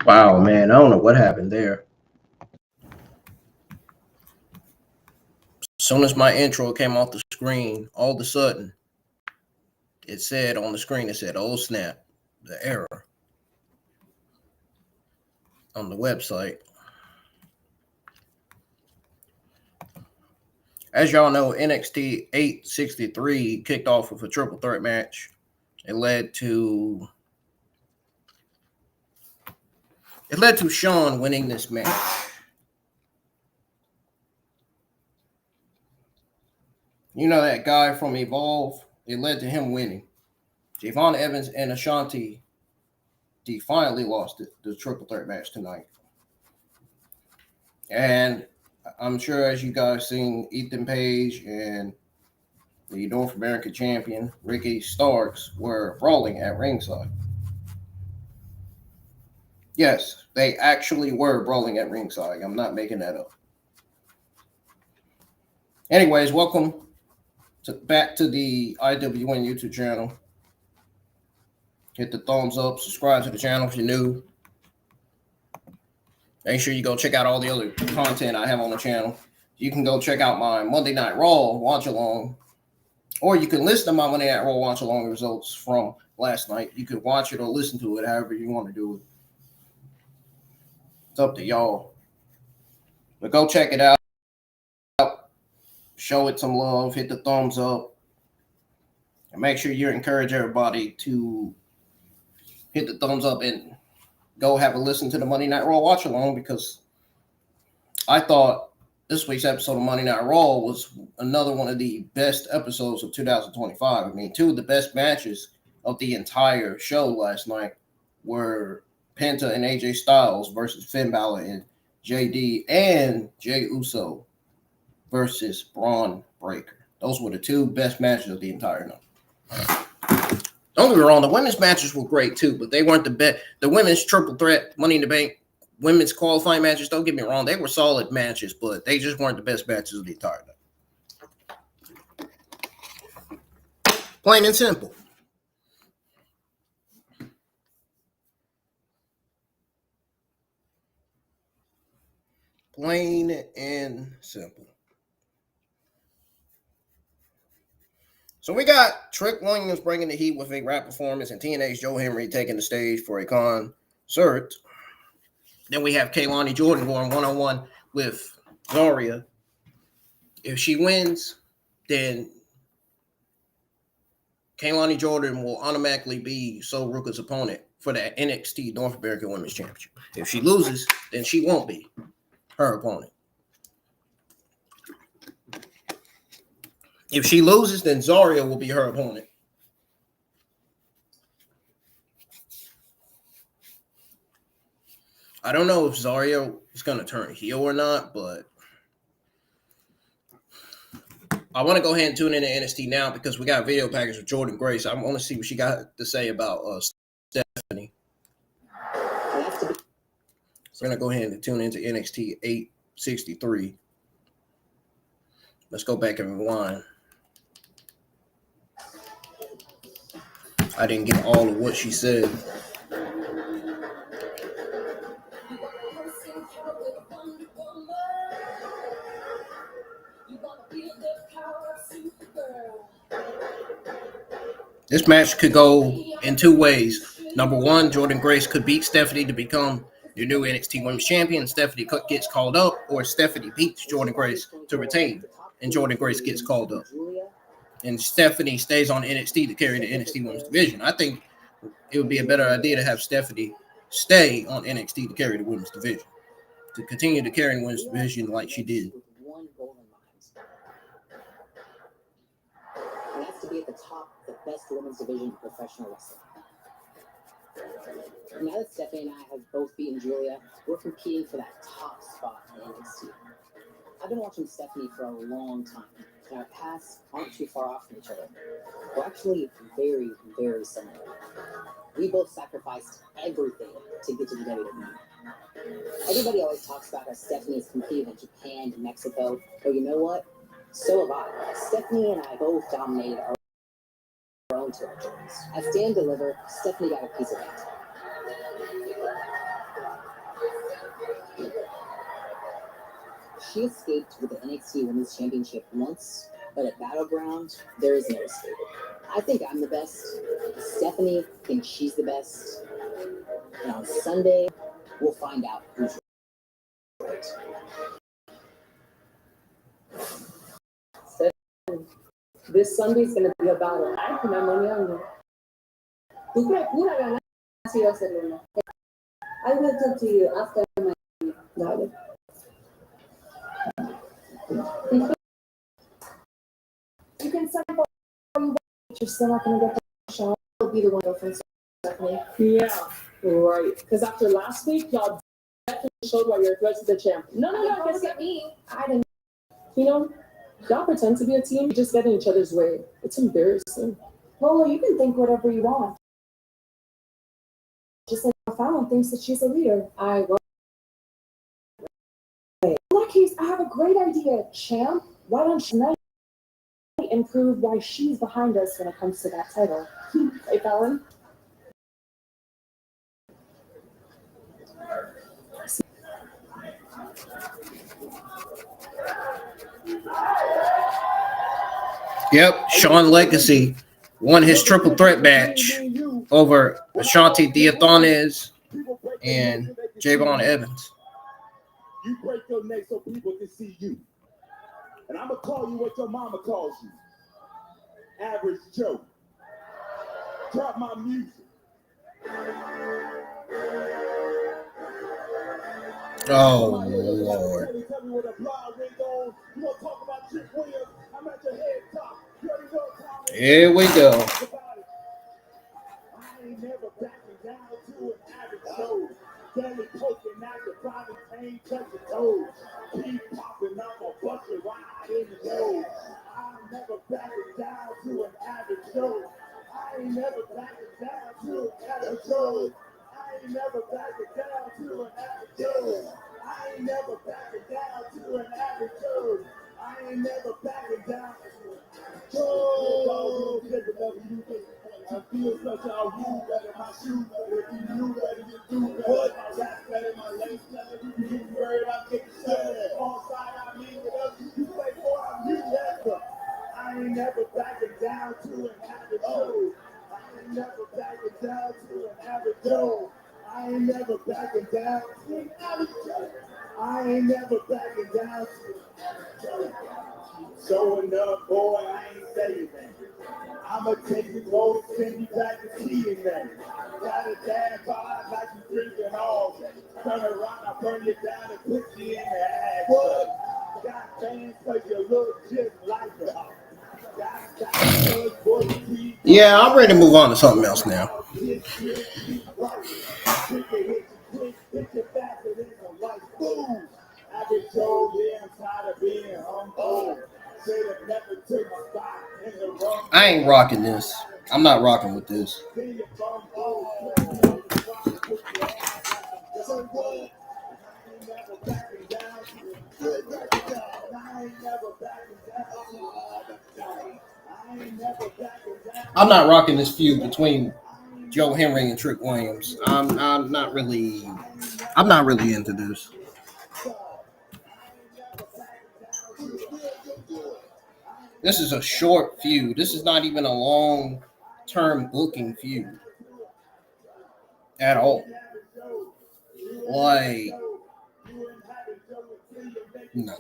Wow, man, I don't know what happened there. As soon as my intro came off the screen, all of a sudden, it said on the screen, it said, "Oh snap, the error on the website." As y'all know, NXT 863 kicked off with a triple threat match. It led to Sean winning this match. You know that guy from Evolve? It led to him winning. Javon Evans and Ashantee Thee finally lost the triple threat match tonight. And I'm sure as you guys seen, Ethan Page and the North American champion, Ricky Starks, were brawling at ringside. Yes, they actually were brawling at ringside. I'm not making that up. Anyways, welcome back to the IWN YouTube channel. Hit the thumbs up, subscribe to the channel if you're new. Make sure you go check out all the other content I have on the channel. You can go check out my Monday Night Raw watch along, or you can listen to my Monday Night Raw watch along results from last night. You could watch it or listen to it however you want to do it. It's up to y'all. But go check it out. Show it some love. Hit the thumbs up. And make sure you encourage everybody to hit the thumbs up and go have a listen to the Monday Night Raw watch along, because I thought this week's episode of Monday Night Raw was another one of the best episodes of 2025. I mean, two of the best matches of the entire show last night were Penta and AJ Styles versus Finn Balor and JD, and Jey Uso versus Braun Breaker. Those were the two best matches of the entire night. Don't get me wrong, the women's matches were great too, but they weren't the best. The women's triple threat, Money in the Bank, women's qualifying matches, don't get me wrong, they were solid matches, but they just weren't the best matches of the entire night. Plain and simple. Plain and simple. So we got Trick Williams bringing the heat with a rap performance, and TNA's Joe Hendry taking the stage for a concert. Then we have Kelani Jordan going one-on-one with ZARIA. If she wins, then Kelani Jordan will automatically be Sol Ruka's opponent for that NXT North American Women's Championship. If she loses, then she won't be her opponent. If she loses, then ZARIA will be her opponent. I don't know if ZARIA is going to turn heel or not, but I want to go ahead and tune into NXT now because we got a video package with Jordan Grace. I want to see what she got to say about Stephanie. So we're going to go ahead and tune into NXT 863. Let's go back and rewind. I didn't get all of what she said. This match could go in two ways. Number one, Jordan Grace could beat Stephanie to become your new NXT Women's Champion. Stephanie gets called up, or Stephanie beats Jordan Grace to retain, and Jordan Grace gets called up. And Stephanie stays on NXT to carry the NXT Women's Division. I think it would be a better idea to have Stephanie stay on NXT to carry the Women's Division, to continue to carry the Women's Division like she did. And that's to be at the top of the best women's division in professional wrestling. And now that Stephanie and I have both beaten Julia, we're competing for that top spot in NXT. I've been watching Stephanie for a long time, and our paths aren't too far off from each other. We're actually very, very similar. We both sacrificed everything to get to the WWE. Everybody always talks about how Stephanie has competed in Japan and Mexico, but you know what? So have I. Stephanie and I both dominated our own territories. As Dan delivered, Stephanie got a piece of that. She escaped with the NXT Women's Championship once, but at Battleground, there is no escape. I think I'm the best. Stephanie thinks she's the best. And on Sunday, we'll find out who's right. This Sunday's going to be a battle. I put my money on you. ¿Tú crees que una ganar si va a ser una? I will talk to you after my dale. You can sign for you, but you're still not going to get the shot. I'll be the one from Stephanie. Yeah, right. Because after last week, y'all definitely showed why you're threats to the champ. No, guess get me. I didn't. You know, y'all pretend to be a team, you just get in each other's way. It's embarrassing. Lola, you can think whatever you want. Just like Fallon thinks that she's a leader. I will. In that case, I have a great idea, champ. Why don't you tonight and prove why she's behind us when it comes to that title? Hey, Fallon? Yep, Sean Legacy won his triple threat match over Ashantee Thee Adonis and Javon Evans. You break your neck so people can see you. And I'm going to call you what your mama calls you. Average Joe. Drop my music. Oh, Lord. Here we go. I ain't never backing down to an average Joe. Belly poking out the private pain, touching toes. Keep popping up a bucket right in the nose. I'm never backing down to an average Joe. I ain't never backing down to an average Joe. I ain't never backing down to an average Joe. I ain't never backing down to an average Joe. I ain't never backing down to an average Joe. I feel such a woo better my shoe better. If you knew better, you do better. What? My rap better, my lace better. You worried about getting shut. On side, I mean whatever you play for, I'm you never. I ain't never backing down to an average Joe. I ain't never backing down to an average Joe. I ain't never backing down to an average Joe. I ain't never backing down to an average Joe. Showing up, boy, I ain't saying that. I'ma take the gold and send you back to seeing that. Got a damn vibe like you drinking all. Turn around, I burn you down and put you in the ass. What? Got fans cause you look just like her. Yeah, I'm ready to move on to something else now. I ain't rocking this. I'm not rocking with this. I'm not rocking this feud between Joe Hendry and Trick Williams. I'm not really into this. This is a short feud. This is not even a long-term booking feud at all. Like, no.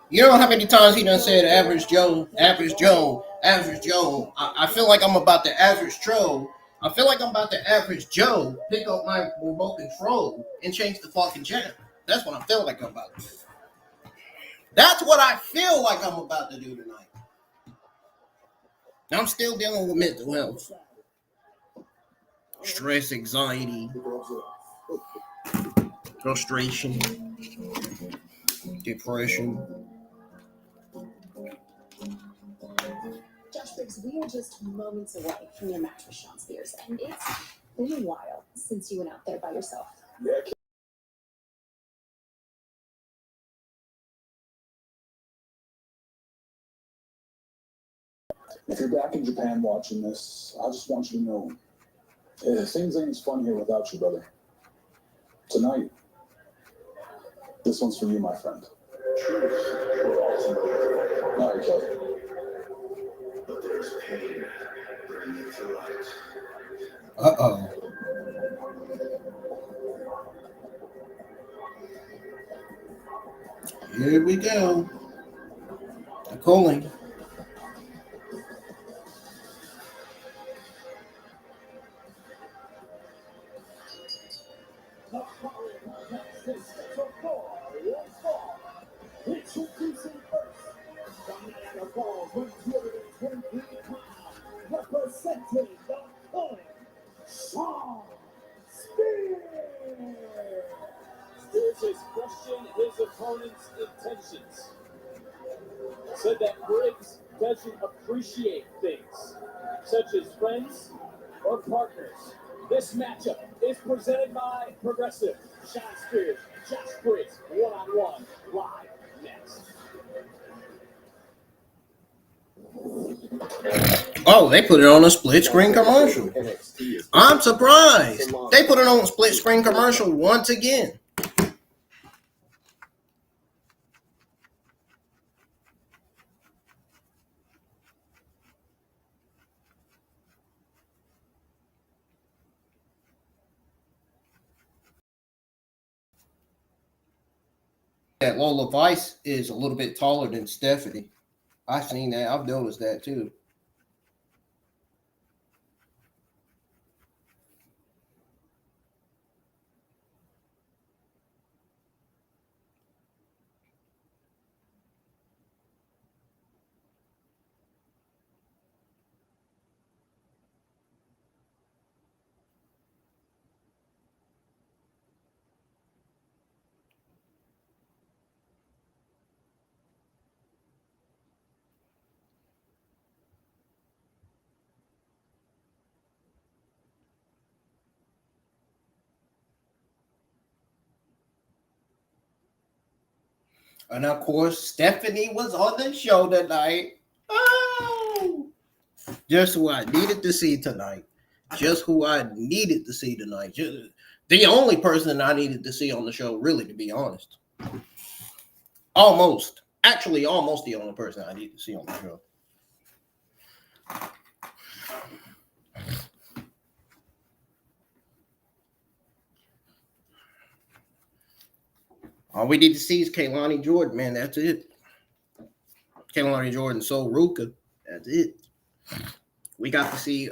You know how many times he done said average Joe, average Joe, average Joe. I feel like I'm about to average Joe. I feel like I'm about to average Joe, pick up my remote control, and change the fucking channel. That's what I feel like I'm about to do. That's what I feel like I'm about to do tonight. I'm still dealing with mental health. Stress, anxiety, frustration, depression. Josh Briggs, we are just moments away from your match with Sean Spears, and it's been a while since you went out there by yourself. If you're back in Japan watching this, I just want you to know things ain't as fun here without you, brother. Tonight, this one's for you, my friend. All right, Kelly. But there's pain bringing it to light. Uh-oh. Here we go. The calling. Introducing first, the man of balls, 123 pounds, representing the calling, Sean Spears. Spears has questioned his opponent's intentions. Said that Briggs doesn't appreciate things, such as friends or partners. This matchup is presented by Progressive. Sean Spears, Josh Briggs, one-on-one, live next. Oh, they put it on a split screen commercial. I'm surprised. They put it on a split screen commercial once again. That Lola Vice is a little bit taller than Stephanie. I've seen that. I've noticed that too. And of course, Stephanie was on the show tonight. Oh, just who I needed to see tonight. Just who I needed to see tonight. Just the only person I needed to see on the show, really, to be honest. Almost the only person I need to see on the show. All we need to see is Kelani Jordan, man. That's it. Kelani Jordan, so Ruka. That's it. We got to see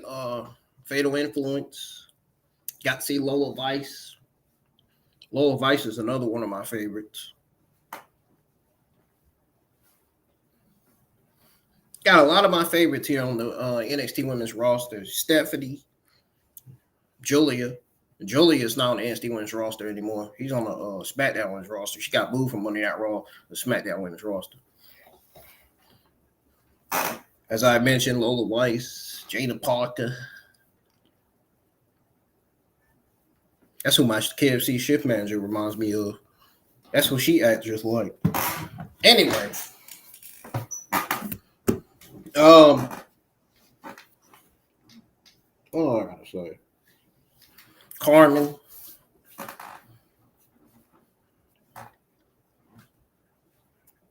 Fatal Influence. Got to see Lola Vice. Lola Vice is another one of my favorites. Got a lot of my favorites here on the NXT Women's roster. Stephanie, Julia. Julia is not on the NXT Women's roster anymore. He's on the SmackDown Women's roster. She got moved from Monday Night Raw to the SmackDown Women's roster. As I mentioned, Lola Weiss, Jada Parker. That's who my KFC shift manager reminds me of. That's what she acts just like. Anyway. What do I gotta say? Carmen.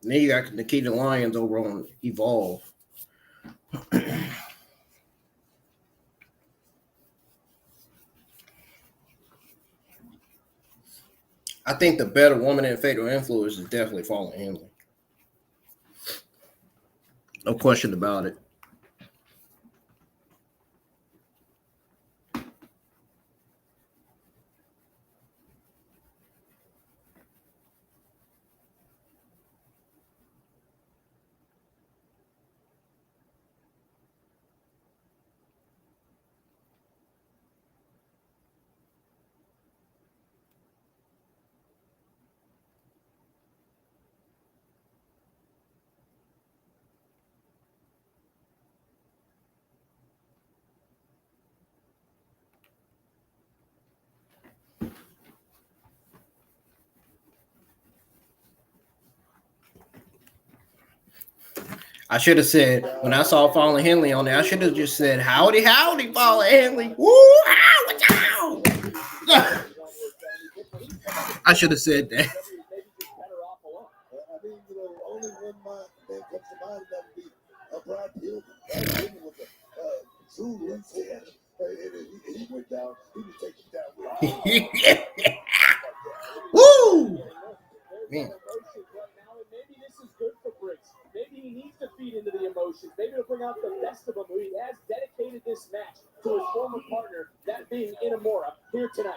Then you got Nikita Lyons over on Evolve. I think the better woman in Fatal Influence is definitely Fallon Henley. No question about it. I should have said, when I saw Fallon Henley on there, I should have just said, howdy, howdy, Fallon Henley. Woo, ow, ow. I should have said that. I mean, only one man comes to mind that would be Brad Pilgrim. Brad Pilgrim was a true loose head. And he went down, he was taken down. Woo! Man. Maybe this is good for Briggs. Maybe he needs to feed into the emotions. Maybe to bring out the best of him. He has dedicated this match to his former partner, that being Inamura, here tonight.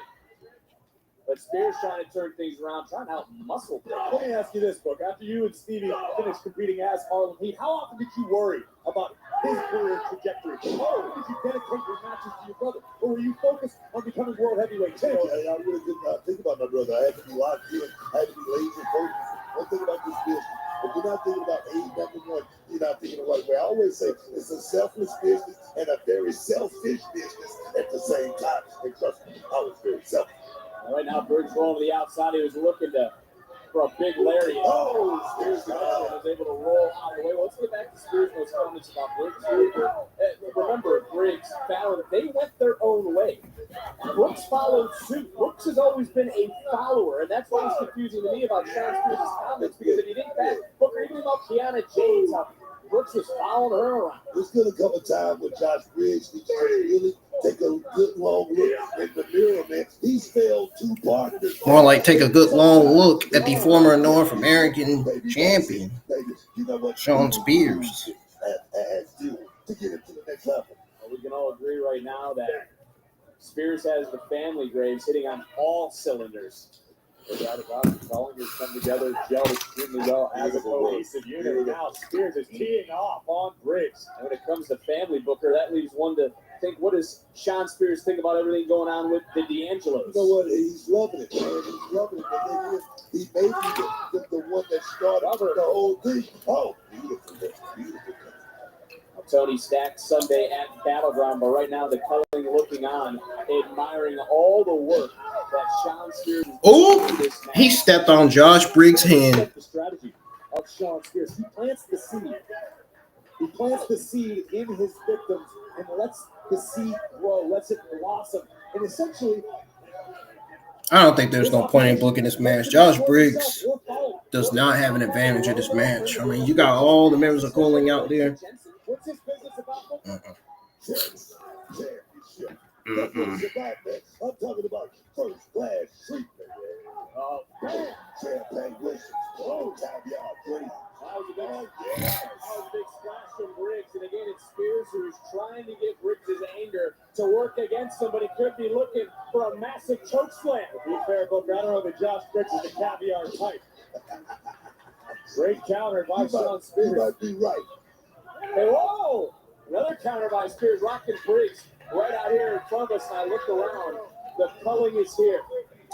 But Spears trying to turn things around, trying to out-muscle. Let me ask you this, Book. After you and Stevie finished competing as Harlem Heat, how often did you worry about his career trajectory? How often did you dedicate your matches to your brother? Or were you focused on becoming world heavyweight champion? I really did not think about my brother. I had to be locked in. I had to be laser focused. One thing about this business, if you're not thinking about AEW, you're not thinking the right way. I always say it's a selfless business and a very selfish business at the same time. And trust me, I was very selfish. Right now, Briggs rolling to the outside. He was looking for a big lariat. Oh, Spears was able to roll out of the way. Well, let's get back to Spears' those comments about Briggs. Remember, Briggs, Fallon, they went their own way. Brooks followed suit. Brooks has always been a follower, and that's why it's confusing to me about Sean Spears' comments, because if you think back, Booker, even about Kiana James, how Brooks was following her around. There's going to come a time when Josh Briggs needs to really take a good long look in the mirror, man. He's failed 2 partners. More like take a good long look at the former North American champion, Sean Spears. To get it to the next level. Well, we can all agree right now that Spears has the family graves hitting on all cylinders. No doubt about it. All has come together, gelled extremely well as a cohesive unit. Now Spears is teeing off on Briggs. And when it comes to family, Booker, that leaves one to think, what does Sean Spears think about everything going on with the D'Angelos? You know what? He's loving it, man. He's loving it. He may be the one that started the whole thing. Oh, beautiful. Beautiful. Tony stacked Sunday at Battleground, but right now the Culling looking on, admiring all the work that Sean Spears is doing in this match. He stepped on Josh Briggs' hand. The strategy of Sean Spears. He plants the seed. He plants the seed in his victims and lets the seed grow, lets it blossom. And essentially, I don't think there's no point in booking this match. Josh Briggs does not have an advantage in this match. I mean, you got all the members of Culling out there. what's his business about? Championship. That's what it's about, man. I'm talking about first class treatment. Champagne wishes. Oh, caviar drinks. That was a big splash from Briggs. And again, it's Spears who's trying to get Briggs' anger to work against him, but he could be looking for a massive choke slam. To be fair, Booker, I don't know that Josh Briggs is the caviar type. Great counter by Sean Spears. You might be right. Hey, whoa! Another counter by Spears, rocking Briggs right out here in front of us. And I look around. The culling is here.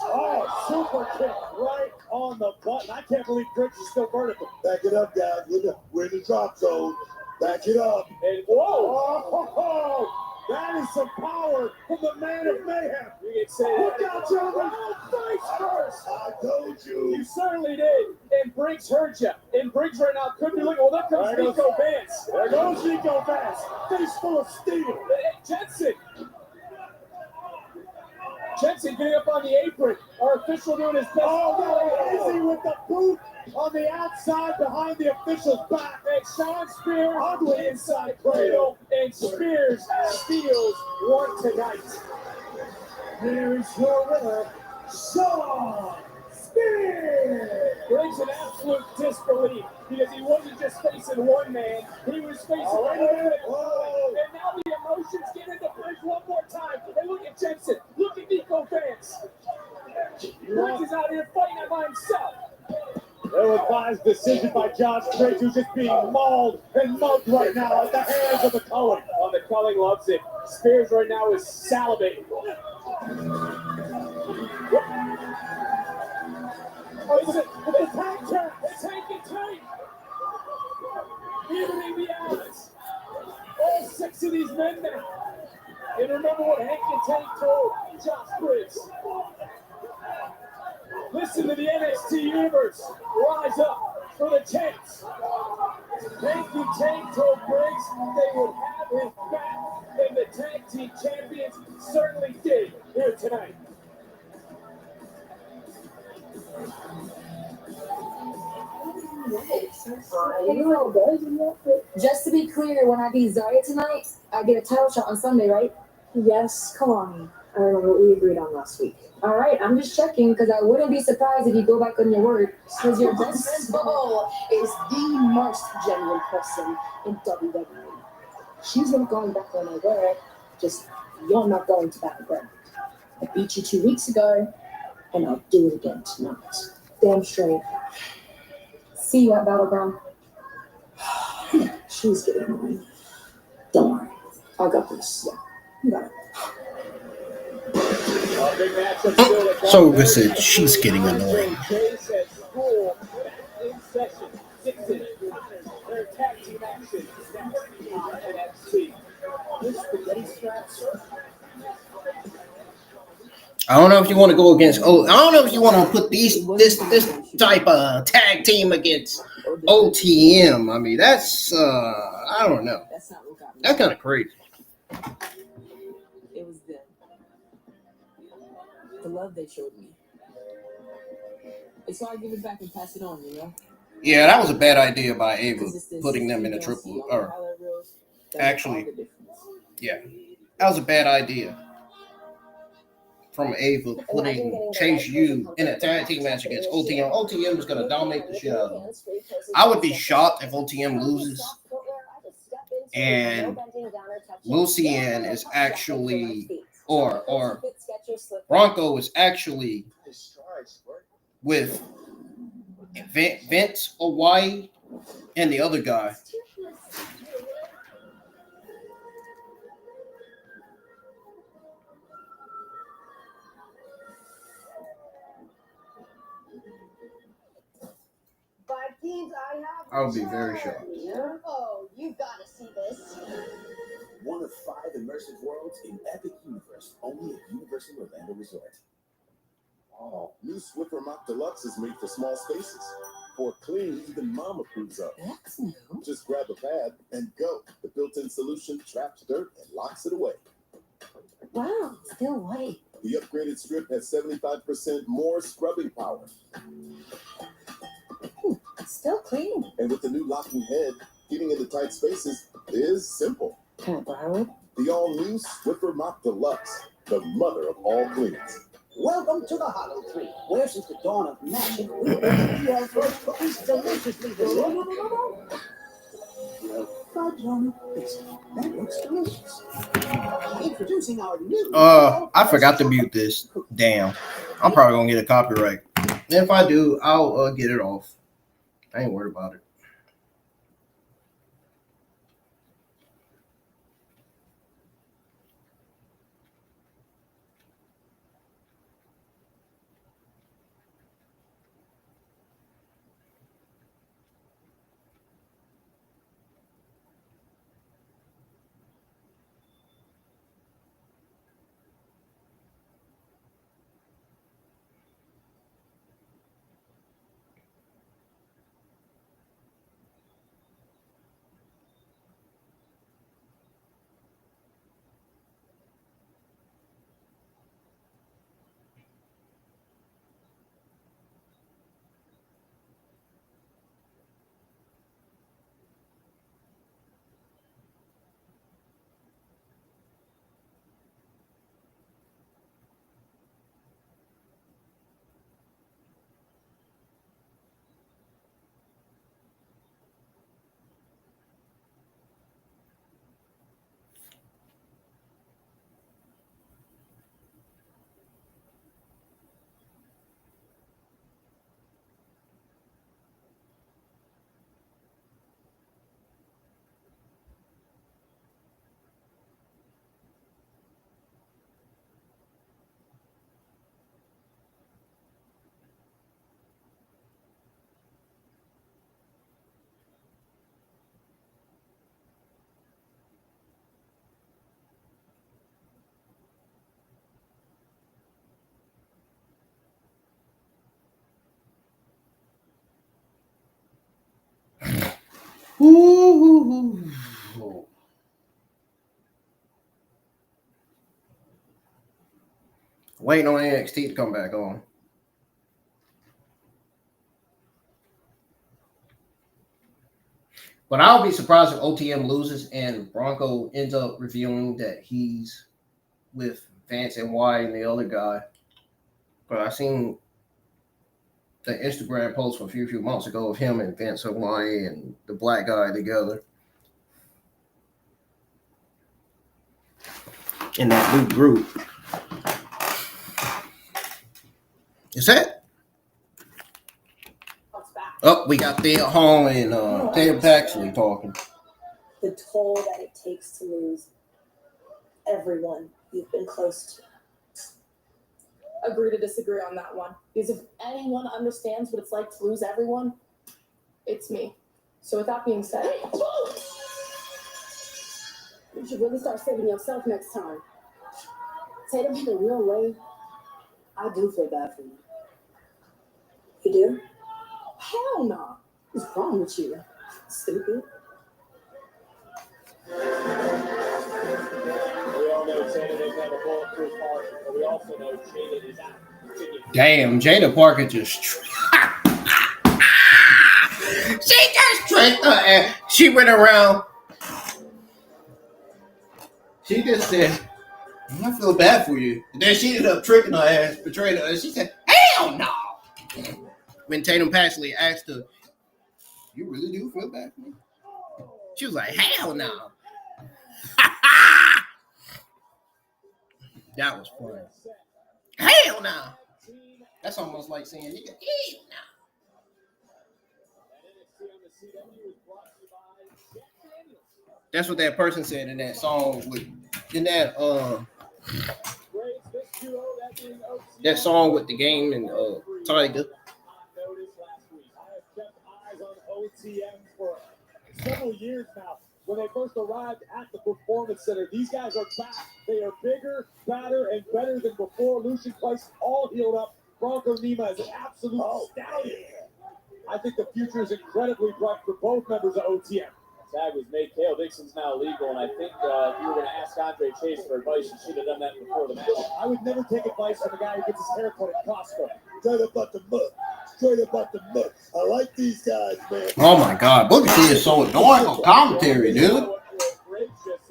Oh, super kick right on the button. I can't believe Briggs is still vertical. Back it up, guys. We're in the drop zone. Back it up. And whoa! Oh, that is some power from the man of mayhem. You can say Look out, gentlemen. face first. I told You you. certainly did. And Briggs heard you. And Briggs right now could be looking. Well, there comes There Nico Vance. There goes Nico Vance. Face full of steel. Hey, Jensen getting up on the apron. Our official doing his best. Oh, no, easy with the boot on the outside behind the official's back. And Sean Spears On the inside cradle. And Spears steals one tonight. Here's your winner, Sean Spears. Briggs in absolute disbelief because he wasn't just facing one man, he was facing Wait a minute. Whoa. And now the emotions get into Briggs one more time. And look at Jensen, look at Nico Vance. Briggs is out here fighting it by himself. Ill-advised decision by Josh Briggs, who's just being mauled and mugged right now at the hands of the Culling. Oh, the Culling loves it. Spears right now is salivating. Oh, is it? It's Hank Turn. It's Hank and Tank. Evening the odds. All 6 of these men now. And remember what Hank and Tank told Josh Briggs. Listen to the NXT universe rise up for the chance. Hank and Tank told Briggs they would have his back, and the tag team champions certainly did here tonight. Just to be clear, when I beat ZARIA tonight, I get a title shot on Sunday, right? Yes, Kelani. I remember what we agreed on last week. All right, I'm just checking because I wouldn't be surprised if you go back on your word. Because your best friend Bo is the most genuine person in WWE. She's not going back on her word. Just you're not going to battleground. I beat you 2 weeks ago, and I'll do it again tonight. Damn straight. See you at battleground. She's getting annoying. Don't worry, I got this. Yeah, you got it. Big matchup still to come. So good said she's getting annoying. Jay says school in session. Dixon, their tag team action next on NXT. This spaghetti straps. I don't know if you want to go against. Oh, I don't know if you want to put this type of tag team against OTM. I mean, that's I don't know. That's not what got me. That's kind of crazy. It was them. The love they showed me. It's hard to give it back and pass it on, you know? Yeah, that was a bad idea by Ava 'Cause it's the putting them in a consistency triple. on the Or highlight reels that actually- make all the difference. yeah, that was a bad idea from Ava putting Chase U in a tag team match against OTM. OTM is going to dominate the shit out of them. I would be shocked if OTM loses and Lucian is actually, or Bronco is actually with Vince Hawaii and the other guy. I would be very shocked. Oh, you've got to see this. One of 5 immersive worlds in Epic Universe, only at Universal Orlando Resort. Oh, new Swiffer Mop Deluxe is made for small spaces. For clean, even mom approves of. That's new. Just grab a pad and go. The built-in solution traps dirt and locks it away. Wow, still white. The upgraded strip has 75% more scrubbing power. Still clean. And with the new locking head, getting into tight spaces is simple. Can I borrow it? The all-new Swiffer Mop Deluxe, the mother of all cleans. Welcome to the Hollow Tree, where since the dawn of magic, we baked our first cookies deliciously fudge on it. That looks delicious. Introducing our new. I forgot to mute this. Damn. I'm probably gonna get a copyright. If I do, I'll get it off. I ain't worried about it. Ooh. Waiting on NXT to come back on. But I'll be surprised if OTM loses and Bronco ends up revealing that he's with Vance and Y and the other guy. But I seen the Instagram post from a few months ago of him and Vance and Y and the black guy together in that new group. Is that? Oh, we got Thea Hall and Tatum Paxley talking. The toll that it takes to lose everyone you've been close to. Agree to disagree on that one. Because if anyone understands what it's like to lose everyone, it's me. So with that being said, you should really start saving yourself next time. Tatum, in a real way, I do feel bad for you. You do? Hell no. What's wrong with you? Stupid. We all know Jada doesn't have a bulletproof heart, but we also know Jada is out. Damn, Jada Parker just she just tricked her and she went around. She just said, I feel bad for you. And then she ended up tricking her ass, betraying her, and she said, hell no. When Tatum Paxley asked her, you really do feel bad for me? She was like, hell no. That was funny. Hell no. That's almost like saying, nigga, hell no. That's what that person said in that song in that that song with the game and Tiger. OTM for several years now. When they first arrived at the Performance Center, these guys are back. They are bigger, badder, and better than before. Lucian Price all healed up. Bronco Nima is an absolute stallion. I think the future is incredibly bright for both members of OTM. Tag was made. KO Dixon's now legal, and I think if you were going to ask Andre Chase for advice, you should have done that before the match. I would never take advice from a guy who gets his hair cut at Costco. Straight up at the mud. Straight up at the mud. I like these guys, man. Oh my God, Booker T is so annoying on commentary, dude.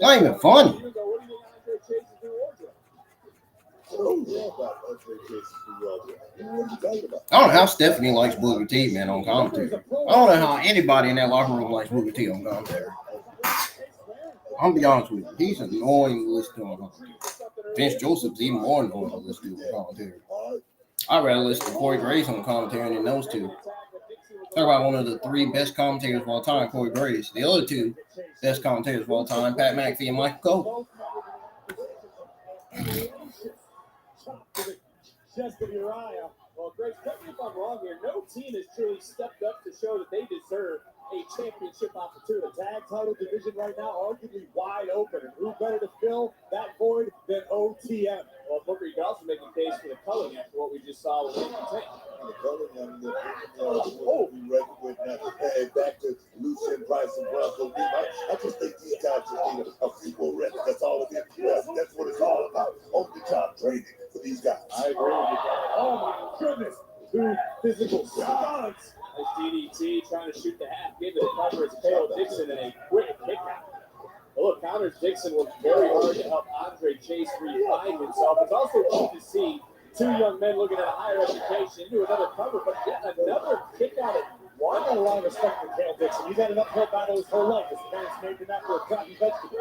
Not even funny. I don't know how Stephanie likes Booker T, man, on commentary. I don't know how anybody in that locker room likes Booker T on commentary. I'm gonna be honest with you, he's annoying to listen to on commentary. Vince Joseph's even more annoying to listen to on commentary. I'd rather listen to Corey Graves on commentary than those two. Talk about one of the three best commentators of all time, Corey Graves. The other two best commentators of all time, Pat McAfee and Michael Cole. Just of Uriah. Well, Grace, correct me if I'm wrong here. No team has truly stepped up to show that they deserve a championship opportunity. The tag title division right now arguably wide open. And who better to fill that void than OTM? Well, Booker, you can also make a case for the culling after what we just saw with Hendry. The culling, we reckon with now. Hey, back to Lucian Price and Bronco Nima. I just think these guys just need a few more reps. That's all it is. That's what it's all about. On the job training for these guys. I agree with you. Oh my goodness. Two physical shots. As DDT trying to shoot the half, gave it a cover as KO Dixon and a quick kick out. Well, look, Connor Dixon worked very hard to help Andre Chase refine himself. It's also good to see two young men looking at a higher education into another cover, but yet another kick out at one. I got a lot of respect for KO Dixon. He's had an uphill battle his whole life. His parents made him after a cotton vegetable.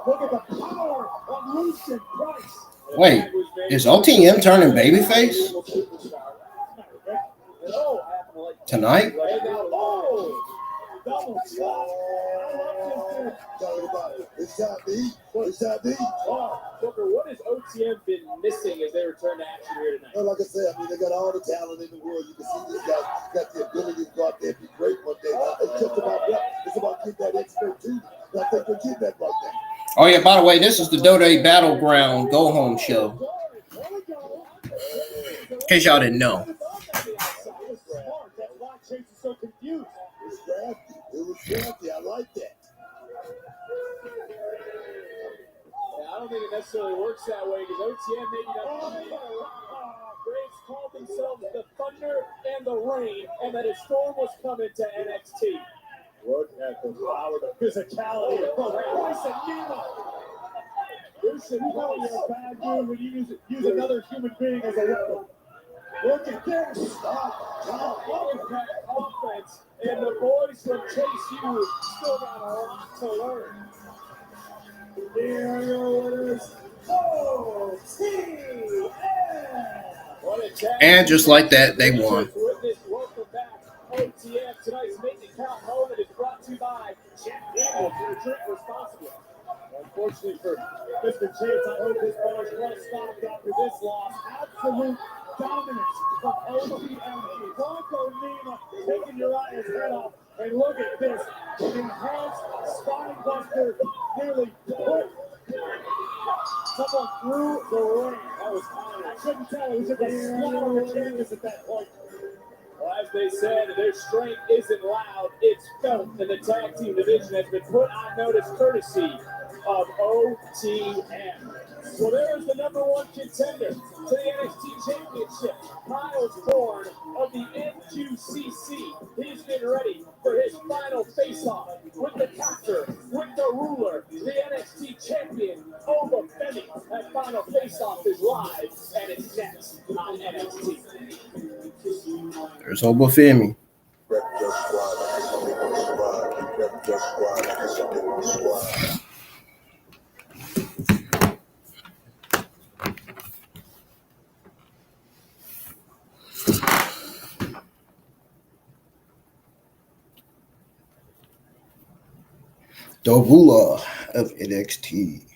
Look at the power of Lucian Price. Wait, is OTM turning babyface tonight? Double shot. Talking about it. It's time to eat. It's time to eat. Booker, what has OTM been missing as they return to action here tonight? Well, like I said, I mean, they got all the talent in the world. You can see these guys got the ability to go out there and be great one day. It's just about that. It's about getting that expertise. And I think they're getting that right now. Oh yeah, by the way, this is the WWE Battleground Go Home show. In case y'all didn't know. That's why Chase is so confused. It was crafty. I like don't think it necessarily works that way because OTM maybe not. Braves called themselves the Thunder and the Rain, and that a storm was coming to NXT. Look at the power, the physicality of Bryce and Nemo. This should probably be a bad move when you use another human being as a weapon. Look at this. Impact offense, and the boys from Chase U still got a lot to learn. Here are your winners, OTM. And just like that, they won. Welcome back, OTM. Tonight's Make It Count moment is brought to you by Jack Daniels. Drink responsibly. Unfortunately for Mr. Chance, I hope his bars well stopped after this loss. Absolute dominance from OTM. Bronco Nima taking Uriah's head off. And look at this. Enhanced spine buster nearly put someone through the ring. That was high. I couldn't tell. It was just a splat on the canvas at that point. Well, as they said, their strength isn't loud, it's felt, and the tag team division has been put on notice courtesy of OTM. Well, there is the number one contender to the NXT Championship, Miles Bourne of the NQCC. He's getting ready for his final face-off with the captor, with the ruler, the NXT champion, Oba Femi. That final face-off is live, and it's next on NXT. There's Oba Femi. The ruler of NXT,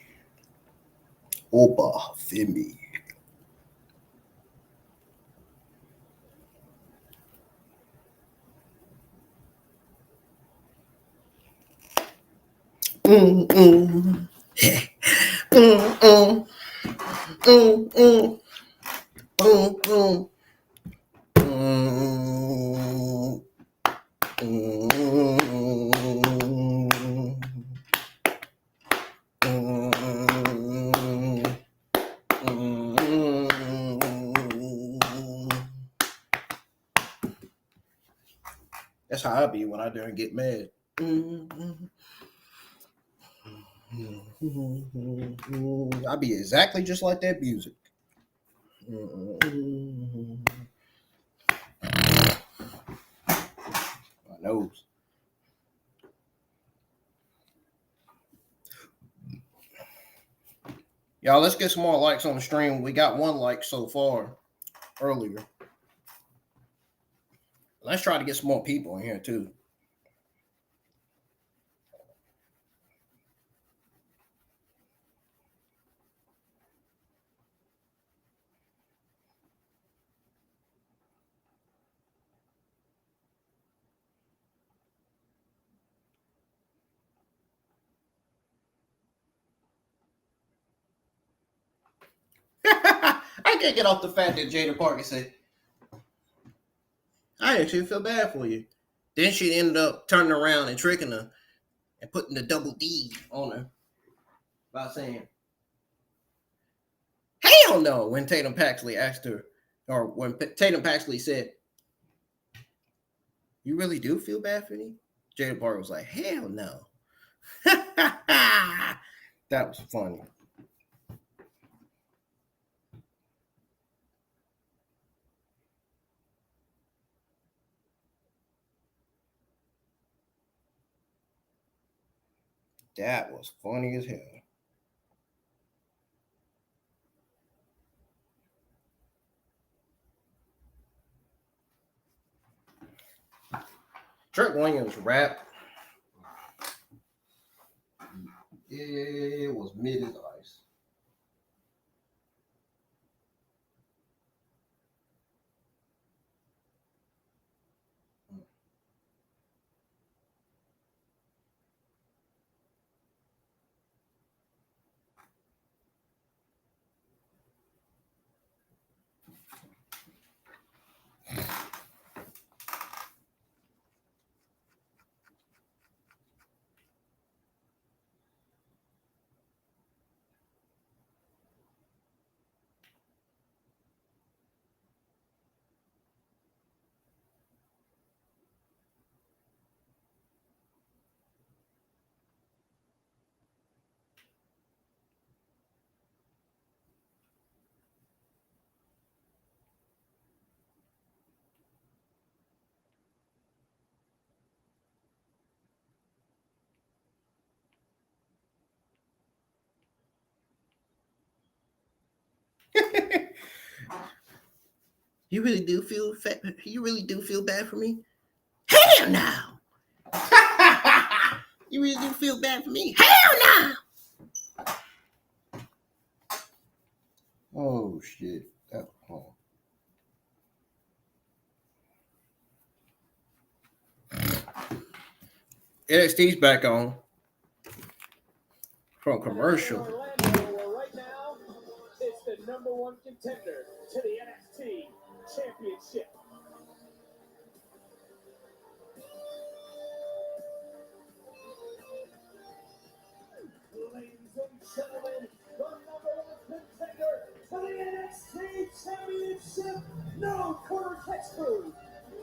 Oba Femi. That's how I be when I don't get mad. I be exactly just like that music. My nose. Y'all, let's get some more likes on the stream. We got 1 like so far earlier. Let's try to get some more people in here too. I can't get off the fact that Jada Parker said, I actually feel bad for you. Then she ended up turning around and tricking her and putting the double D on her by saying, hell no, when Tatum Paxley asked her, or when Tatum Paxley said, you really do feel bad for me? Jada Parker was like, hell no. That was funny. That was funny as hell. Trent Williams rap. It was mid as ice. You really do feel You really do feel bad for me? Hell no! You really do feel bad for me? Hell no! Oh shit! NXT's back on from commercial. Orlando, right now, it's the #1 contender to the NXT Championship. Ladies and gentlemen, the #1 contender to the NXT Championship, no quarter catch crew,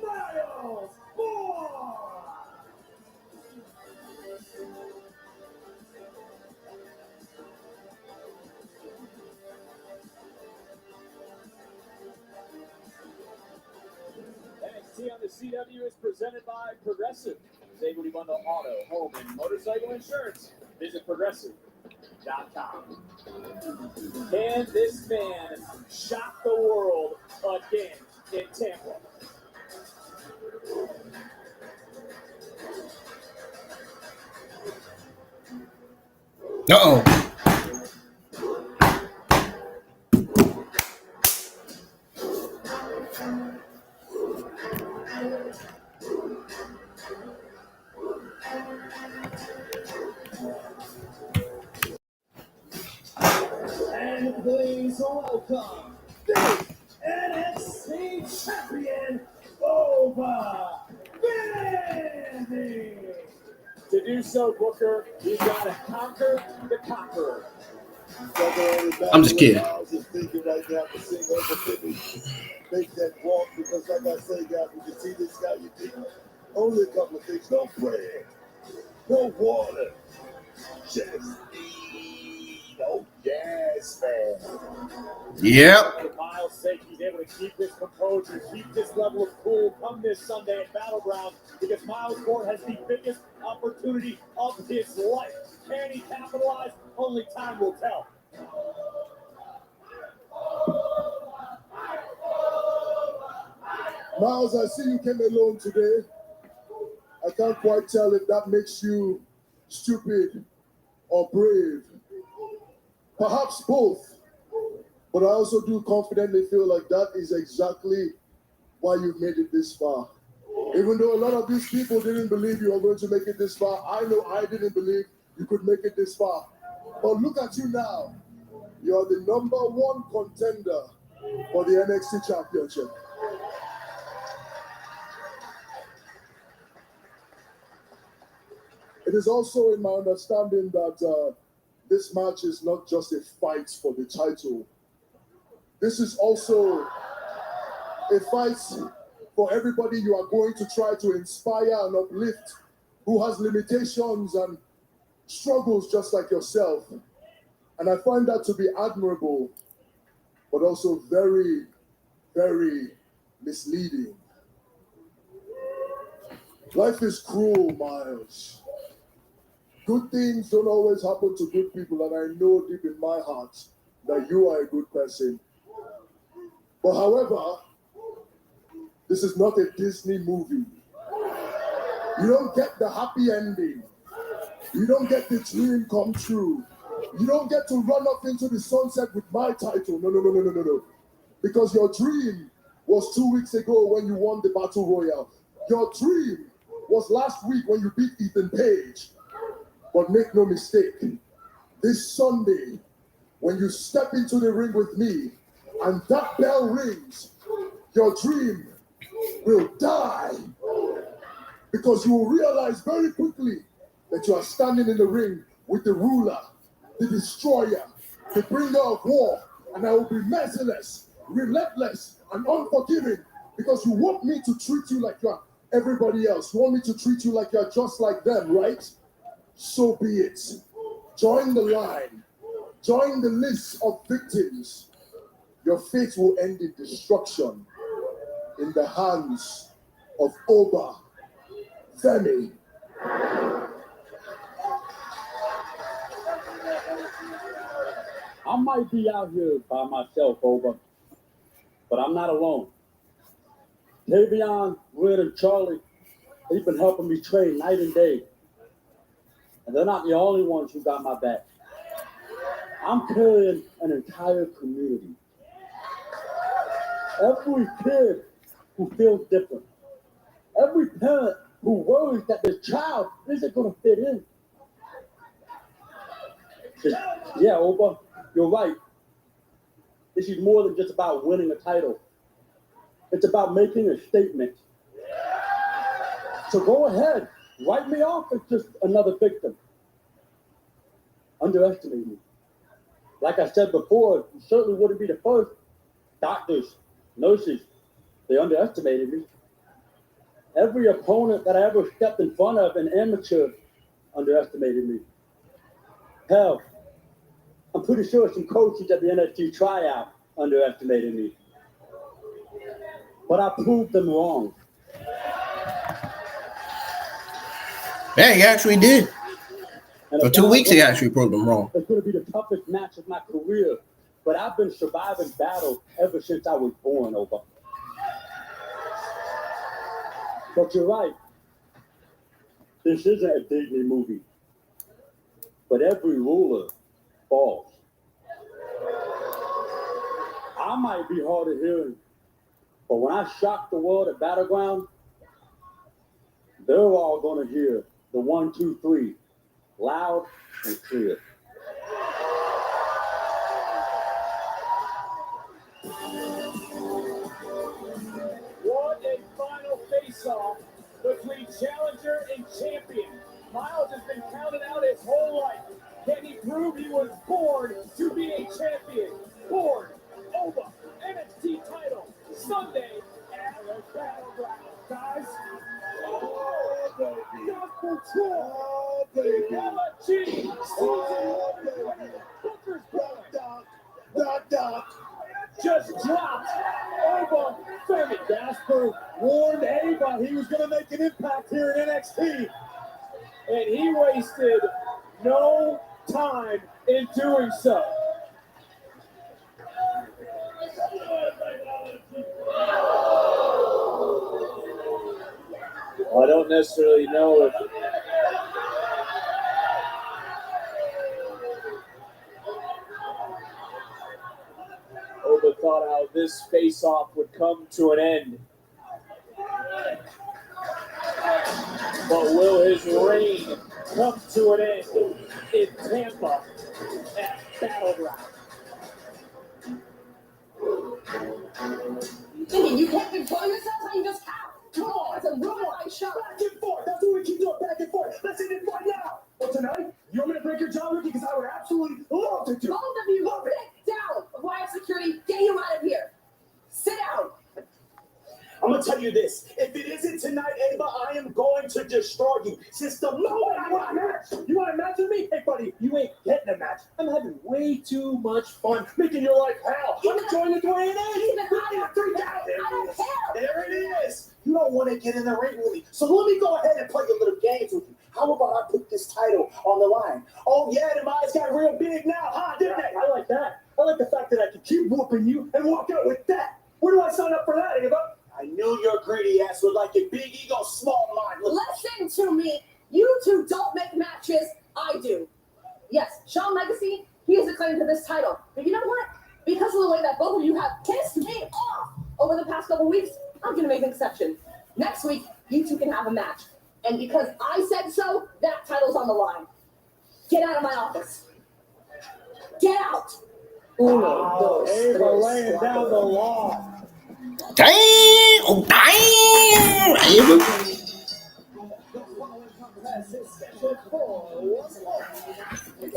Miles Moore. NXT on the CW is presented by Progressive. Save when you bundle auto, home, and motorcycle insurance. Visit Progressive.com. Can this man shock the world again in Tampa? Uh-oh. And please welcome the NXT champion, Over Vandy. To do so, Booker, he's got to conquer the conqueror. I'm just kidding. I was just thinking right now to sing Over Vandy. Make that walk because, like I say, guys, when you see this guy, you think only a couple of things: no bread, no water, just eat. Oh yes, man. Yep. For Miles' sake, he's able to keep his composure, keep this level of cool come this Sunday at Battleground, because Miles Moore has the biggest opportunity of his life. Can he capitalize? Only time will tell. Miles, I see you came alone today. I can't quite tell if that makes you stupid or brave. Perhaps both. But I also do confidently feel like that is exactly why you've made it this far. Even though a lot of these people didn't believe you were going to make it this far, I know I didn't believe you could make it this far. But look at you now. You're the #1 contender for the NXT Championship. It is also in my understanding that this match is not just a fight for the title. This is also a fight for everybody you are going to try to inspire and uplift, who has limitations and struggles just like yourself. And I find that to be admirable, but also very, very misleading. Life is cruel, Miles. Good things don't always happen to good people, and I know deep in my heart that you are a good person. But however, this is not a Disney movie. You don't get the happy ending. You don't get the dream come true. You don't get to run off into the sunset with my title. No. Because your dream was 2 weeks ago when you won the Battle Royale. Your dream was last week when you beat Ethan Page. But make no mistake, this Sunday, when you step into the ring with me and that bell rings, your dream will die. Because you will realize very quickly that you are standing in the ring with the ruler, the destroyer, the bringer of war, and I will be merciless, relentless, and unforgiving because you want me to treat you like you're everybody else. You want me to treat you like you're just like them, right? So be it. Join the line. Join the list of victims. Your fate will end in destruction in the hands of Oba Femi. I might be out here by myself, Oba, but I'm not alone. Davion, Red, and Charlie, they've been helping me train night and day. And they're not the only ones who got my back. I'm carrying an entire community. Every kid who feels different. Every parent who worries that their child isn't going to fit in. Yeah, Oba, you're right. This is more than just about winning a title. It's about making a statement. So go ahead, write me off as just another victim. Underestimate me. Like I said before, you certainly wouldn't be the first. Doctors, nurses, they underestimated me. Every opponent that I ever stepped in front of, an amateur, underestimated me. Hell, I'm pretty sure some coaches at the NXT tryout underestimated me. But I proved them wrong. Yeah, he actually did. And For 2 weeks, he actually proved them wrong. It's going to be the toughest match of my career. But I've been surviving battle ever since I was born, Oba. But you're right. This isn't a Disney movie. But every ruler falls. I might be hard of hearing, but when I shock the world at Battleground, they're all going to hear the 1, 2, 3 loud and clear. What a final face-off between challenger and champion. Miles has been counted out his whole life. Can he prove he was born to be a champion? Born over NXT title Sunday at the Battleground, guys. Oh, baby. Gospel Troy. Oh, baby. Ella G. Season 1. Booker's brother. Doc. Just dropped over Sammy. Jasper warned Ava he was going to make an impact here in NXT. And he wasted no time in doing so. I don't necessarily know if Oba thought how this face-off would come to an end. But will his reign come to an end in Tampa at Battleground? You can't control yourself, how you just have. Come on, it's a real-life show. Back and forth. That's what we keep doing. Back and forth. Let's end it right now. Well, tonight, you want me to break your jaw, Ricky? Because I would absolutely love to do. Both of you, sit down. Why have security? Get you out of here. Sit down. I'm going to tell you this. If it isn't tonight, Ava, I am going to destroy you. Since the moment I want a match. You want a match with me? Hey, buddy, you ain't getting a match. I'm having way too much fun making your life hell. I'm enjoying the way it is. Even I don't care. There it is. You don't want to get in the ring with me. So let me go ahead and play your little games with you. How about I put this title on the line? Oh, yeah, the eyes got real big now, huh? Didn't they? I like that. I like the fact that I can keep whooping you and walk out with that. Where do I sign up for that, Ava? I knew your greedy ass would like it. Big ego, small mind. Listen to me. You two don't make matches. I do. Yes, Shawn Legacy, he has a claim to this title. But you know what? Because of the way that both of you have pissed me off over the past couple weeks, I'm going to make an exception. Next week, you two can have a match. And because I said so, that title's on the line. Get out of my office. Get out. Ava laying down the law. Damn! Oh, damn!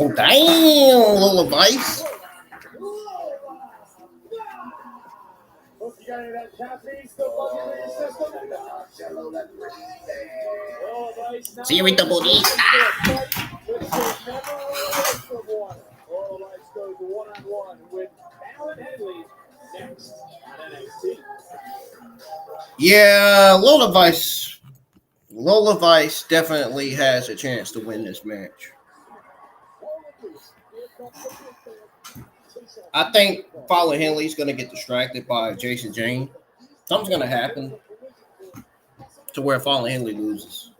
Oh, damn, little Vice. Hope you got any of that caffeine still bugging in your system? Oh, Vice, now See you with the booty. Oral Vice goes one-on-one with Alan Henley next on NXT. Yeah, Lola Vice definitely has a chance to win this match. I think Fowler Henley's going to get distracted by Jason Jane. Something's going to happen. to where Fallen Henley loses.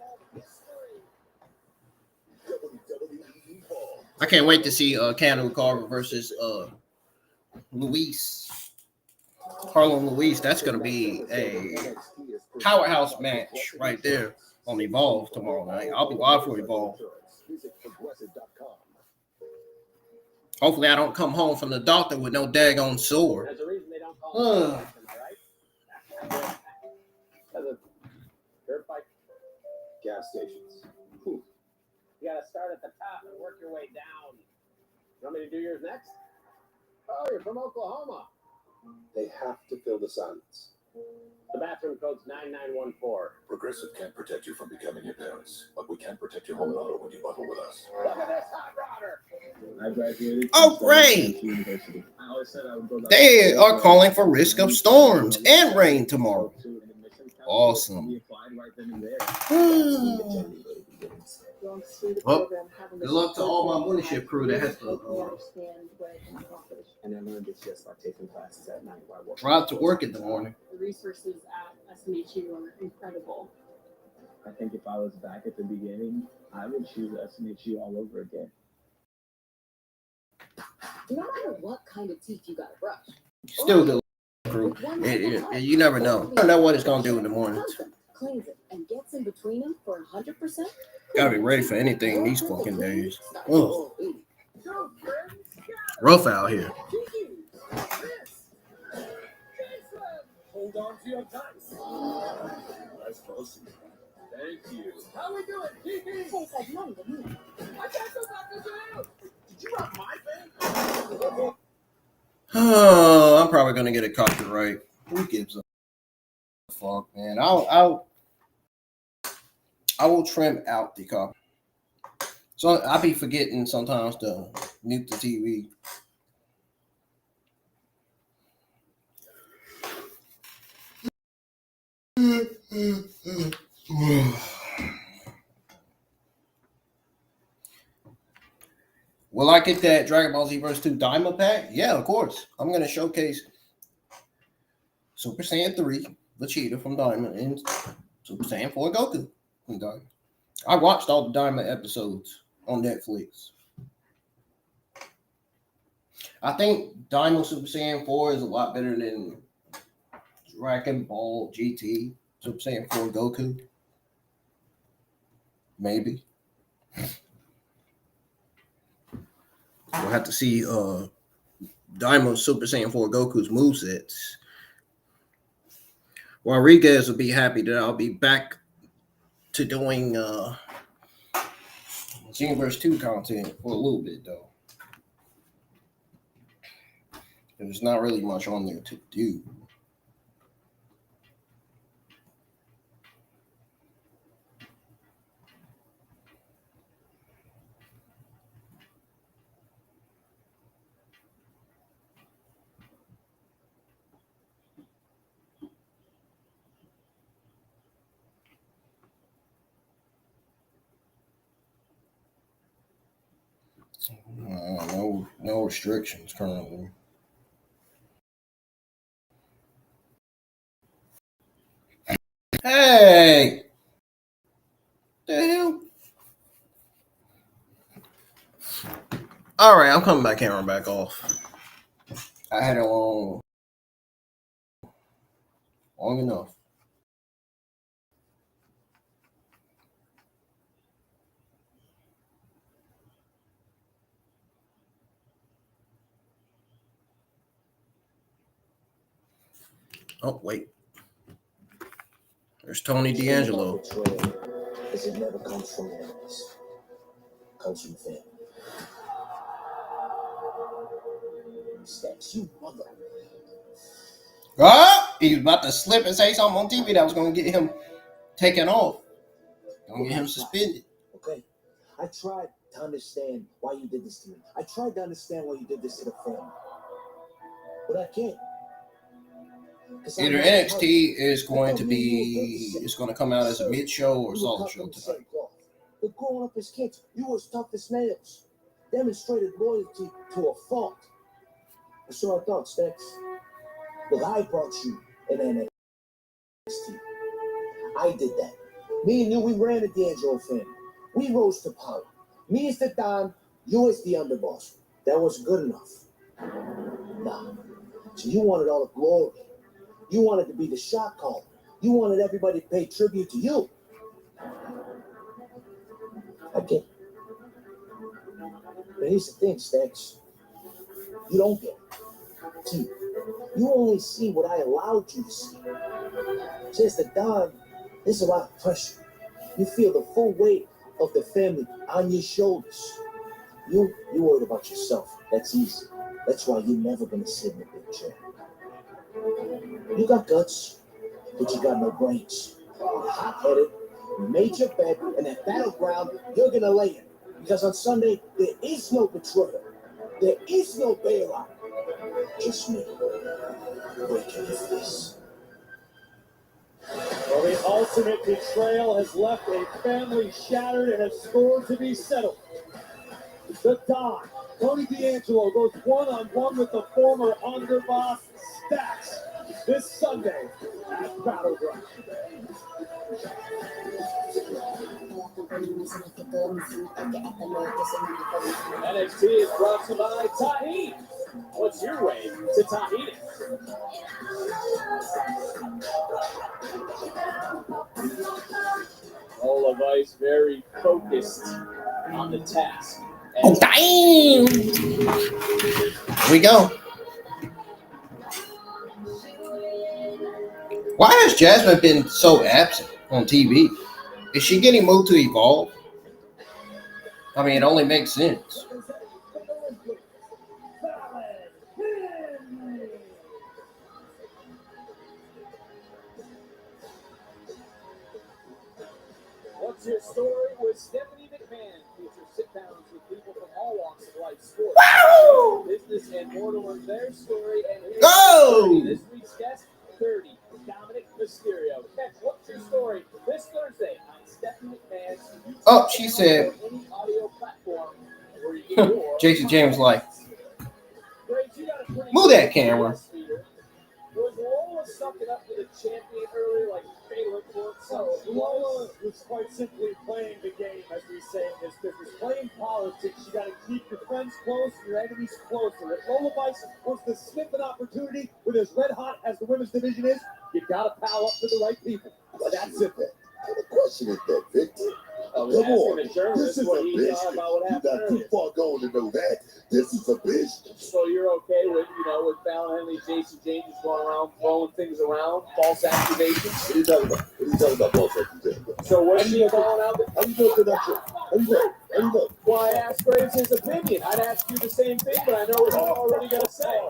I can't wait to see Canelo Carver versus Harlem Luis. That's going to be a powerhouse match right there on Evolve tomorrow night. I'll be live for Evolve. Hopefully I don't come home from the doctor with no daggone sore. There's a reason they don't call it, am I right? As a dirt bike Gas stations. you gotta start at the top and work your way down. You want me to do yours next? Oh, you're from Oklahoma. They have to fill the silence. The bathroom code's 9914. Progressive can't protect you from becoming your parents, but we can protect your home and auto when you bundle with us. Look at this hot rodder. I graduated. Oh, great. University. I always said I would go back. They are calling for risk of storms and rain tomorrow. Awesome. Well, good luck to all my Moneyship crew that has to And I learned this just by taking classes at night while working. drive to work in the morning. The resources at SMHU are incredible. I think if I was back at the beginning, I would choose SMHU all over again. No matter what kind of teeth you got to brush. Still good crew. You never know. You don't know what it's going to do in the morning. Cleans it and gets in between them for 100%. Gotta be ready for anything these fucking days. Ugh. Rough out here. Hold on to your dice. Nice close. Thank you. How we doing, Kiki? Tastes like money to me. I can't go back to jail. Did you rob my bank? Oh, I'm probably gonna get a copyright. Who gives a fuck, man? I will trim out the copy. So I be forgetting sometimes to mute the TV. Will I get that Dragon Ball Z Verse 2 Diamond pack? Yeah, of course. I'm going to showcase Super Saiyan 3, Vegeta from Diamond, and Super Saiyan 4 Goku from Diamond. I watched all the Diamond episodes on Netflix. I think Diamond Super Saiyan 4 is a lot better than Dragon Ball GT Super Saiyan 4 Goku. Maybe. We'll have to see Diamond Super Saiyan 4 Goku's movesets. Rodriguez will be happy that I'll be back to doing Xenoverse 2 content for a little bit, though. There's not really much on there to do. No restrictions currently. Hey! The hell? All right, I'm coming my camera back off. I had it on long enough. Oh, wait. There's Tony D'Angelo. Is it never comes from enemies. Comes from family. Steps, you mother. Ah! He was about to slip and say something on TV that was going to get him taken off. Going to get him suspended. Okay. I tried to understand why you did this to me. I tried to understand why you did this to the family. But I can't. Either NXT is going to be, it's going to come out as a mid-show or solo show tonight. But growing up as kids, you were as tough as nails. Demonstrated loyalty to a fault. So I thought, Stex. But I brought you an NXT. I did that. Me and you, we ran the D'Angelo family. We rose to power. Me as the Don, you as the underboss. That wasn't good enough. Nah. So you wanted all the glory. You wanted to be the shot caller. You wanted everybody to pay tribute to you. I get it. But here's the thing, Stacks. You don't get it. See, you only see what I allowed you to see. Says the Don, there's a lot of pressure. You feel the full weight of the family on your shoulders. You worried about yourself. That's easy. That's why you're never gonna sit in a big chair. You got guts, but you got no brains. You're hot-headed, you made your bed, and at battleground, you're gonna lay it. Because on Sunday, there is no betrayal. There is no bailout. Just me. Breaking your face. Well, the ultimate betrayal has left a family shattered and a score to be settled. The Don, Tony D'Angelo, goes one-on-one with the former underboss Stacks this Sunday at Battleground. NXT is brought to you by Tahini. What's your way to Tahini? All of Ice very focused on the task. Oh, damn! Here we go. Why has Jasmine been so absent on TV? Is she getting moved to Evolve? I mean, it only makes sense. What's your story with Stephanie McMahon? Features sit-downs with people from all walks of life, sports, Woo! business, and more to learn their story. And here's Go! this week's guest, 30, Dominic Mysterio. Catch What's Your Story this Thursday on Stephanie McMahon's YouTube Oh, she said. or any audio platform where you get your Jason James like, Graves, you got a pretty move that good camera. guest here. Was Lola sucking up to the champion earlier like Baylor Court? So Lola was quite simply playing the game, as we say in this business. Playing politics, you got to keep your friends close and your enemies closer. If Lola Vice wants to sniff an opportunity with as red hot as the women's division is, you got to pal up to the right people. That's it. The question is that, Victor. Come Come on, the journalist this is what a he business. thought about what You're happened not too earlier. far gone to know that. This is a business. So you're okay with, with Fallon Henley, Jason James just going around throwing things around, false accusations? What are you talking about? What are you talking about, boss? So what are you calling out? How you know that? How you know? How you know? Well, I asked Graves his opinion. I'd ask you the same thing, but I know what you're already going to say.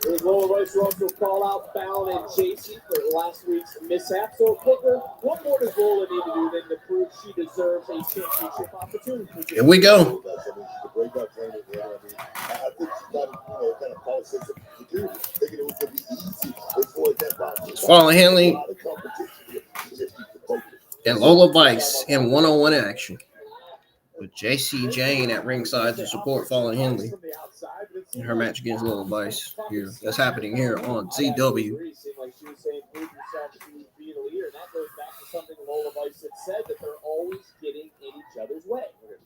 It was Lola Rice who also called out Fallon and JC for last week's mishap. So, Booker, what more does Lola need to do than to prove she deserves a championship opportunity? Here we go. I think she got kind of politics of security, thinking it was going to be easy before that round. Fallon Henley A lot of competition here. She just keeps the focus. and Lola Vice in one-on-one action with JC Jane at ringside to support Fallon Henley in her match against Lola Vice here. That's happening here on ZW. Seemed like she was saying, prove yourself to be the leader. And that goes back to something Lola Vice had said, that they're always getting in each other's way.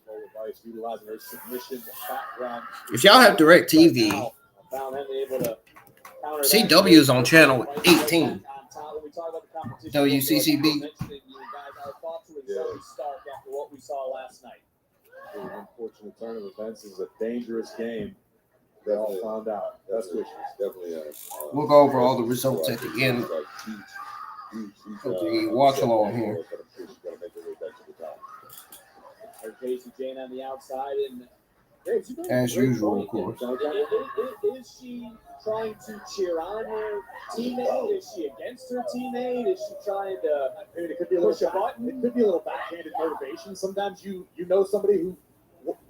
Lola Vice utilizing her submission background. If y'all have direct TV, Fallon Henley able to counter that. CW is on channel 18. On top, when we talk about the competition, WCCB. mentioning, you guys, our thoughts with Zoe Stark after what we saw last night. The unfortunate turn of events is a dangerous game. They all found out. That's what Definitely. We'll go over all the results at the end of the watch along here. There's Casey Jane on the outside, and Graves, you bring As a great usual, point of in. Is she trying to cheer on her teammate? Is she against her teammate? Is she trying to it could be a little backhanded motivation. Sometimes you know somebody who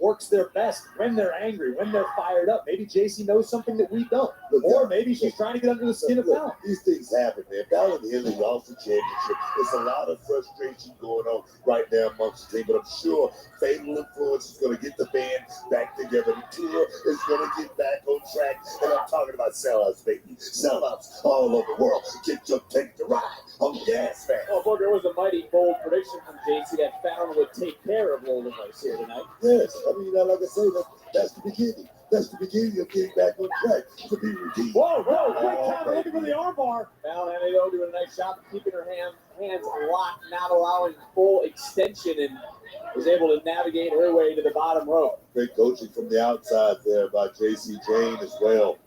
works their best when they're angry, when they're fired up. Maybe JC knows something that we don't. Or maybe she's trying to get under the skin of Fallon. These things happen, man. Fallon Henley lost the championship. There's a lot of frustration going on right now amongst the team, but I'm sure Fatal Influence is going to get the band back together. The tour is going to get back on track, and I'm talking about sellouts, baby. Sellouts all over the world. Take the ride on the gas, man. Well, Booker, was a mighty bold prediction from JC that Fallon would take care of Lola Vice here tonight. Yes, I mean, like I say, that's the beginning. That's the beginning of getting back on track to be redeemed. Whoa, quick counter looking for the armbar. Fallon Henley, though, doing a nice job of keeping her hands locked, not allowing full extension, and was able to navigate her way to the bottom rope. Great coaching from the outside there by JC Jane as well.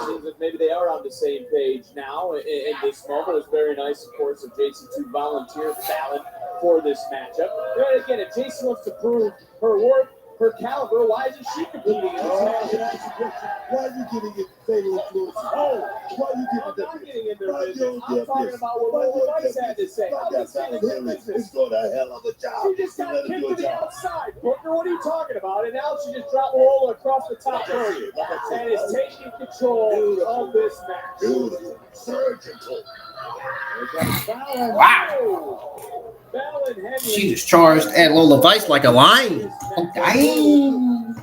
Seems that maybe they are on the same page now in this moment. It was very nice, of course, of JC to volunteer Fallon for this matchup. But again, if JC wants to prove her worth, her caliber, why isn't she competing in this match? Can I ask you a question? Why are you getting it Fatal Influence? Oh, why are you I'm getting not getting into Why this. you I'm talking about what Lola Vice had to say. I'm just Fallon getting Henley into is doing a hell of a job. She just got Let her kicked do to a the job. outside. Booker, what are you talking about? And now she just dropped Lola across the top rope and is taking control of this match. Beautiful. Surgical. Fallon. Wow. Fallon Henley. She just charged at Lola Vice like a lion. Oh, dang.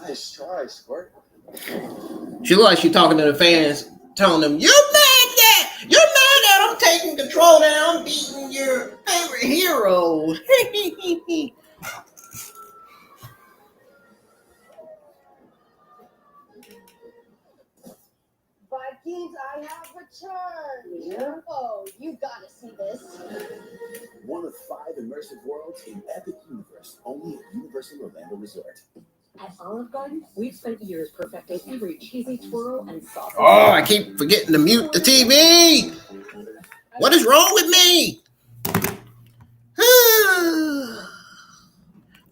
Nice try, Squirt. She looked like she talking to the fans, telling them, you're mad that I'm taking control, that I'm beating your favorite hero. Vikings, I have returned. Oh, you gotta see this. One of 5 immersive worlds in Epic Universe, only at Universal Orlando Resort. At Olive Garden, we've spent years perfecting every cheesy twirl and sauce. Oh, I keep forgetting to mute the TV. What is wrong with me?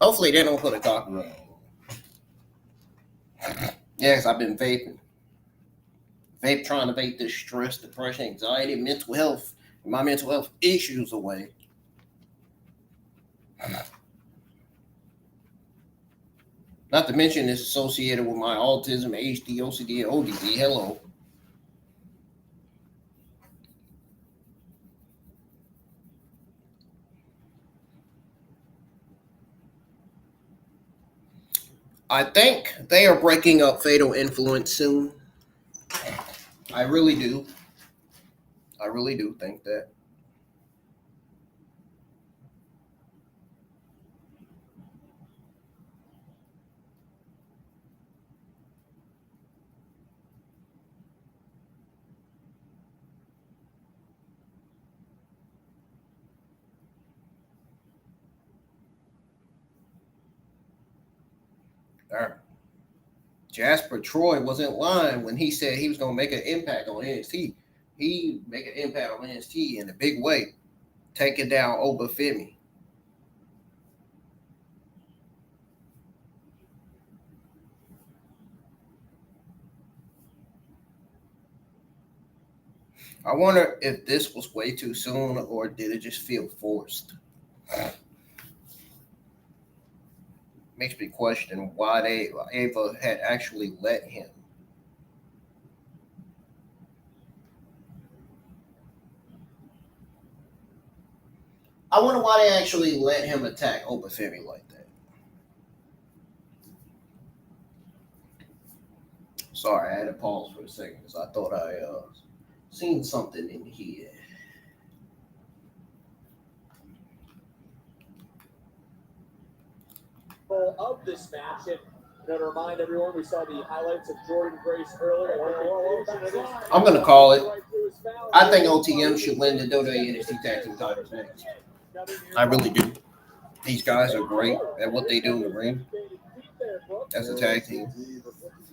Hopefully they don't put a copyright. Yes, I've been vaping. Trying to vape this stress, depression, anxiety, mental health, my mental health issues away. Not to mention it's associated with my autism, ADHD, OCD, and ODD. Hello. I think they are breaking up Fatal Influence soon. I really do. I really do think that. Jasper Troy wasn't lying when he said he was going to make an impact on NXT. He make an impact on NXT in a big way, taking down Obafemi. I wonder if this was way too soon or did it just feel forced? Makes me question why Ava had actually let him. I wonder why they actually let him attack Obafemi like that. Sorry, I had to pause for a second because I thought I seen something in here. Of this match, and to remind everyone, we saw the highlights of Jordan Grace earlier. I'm gonna call it. I think OTM should win the WWE NXT Tag Team titles next. I really do. These guys are great at what they do in the ring as a tag team. You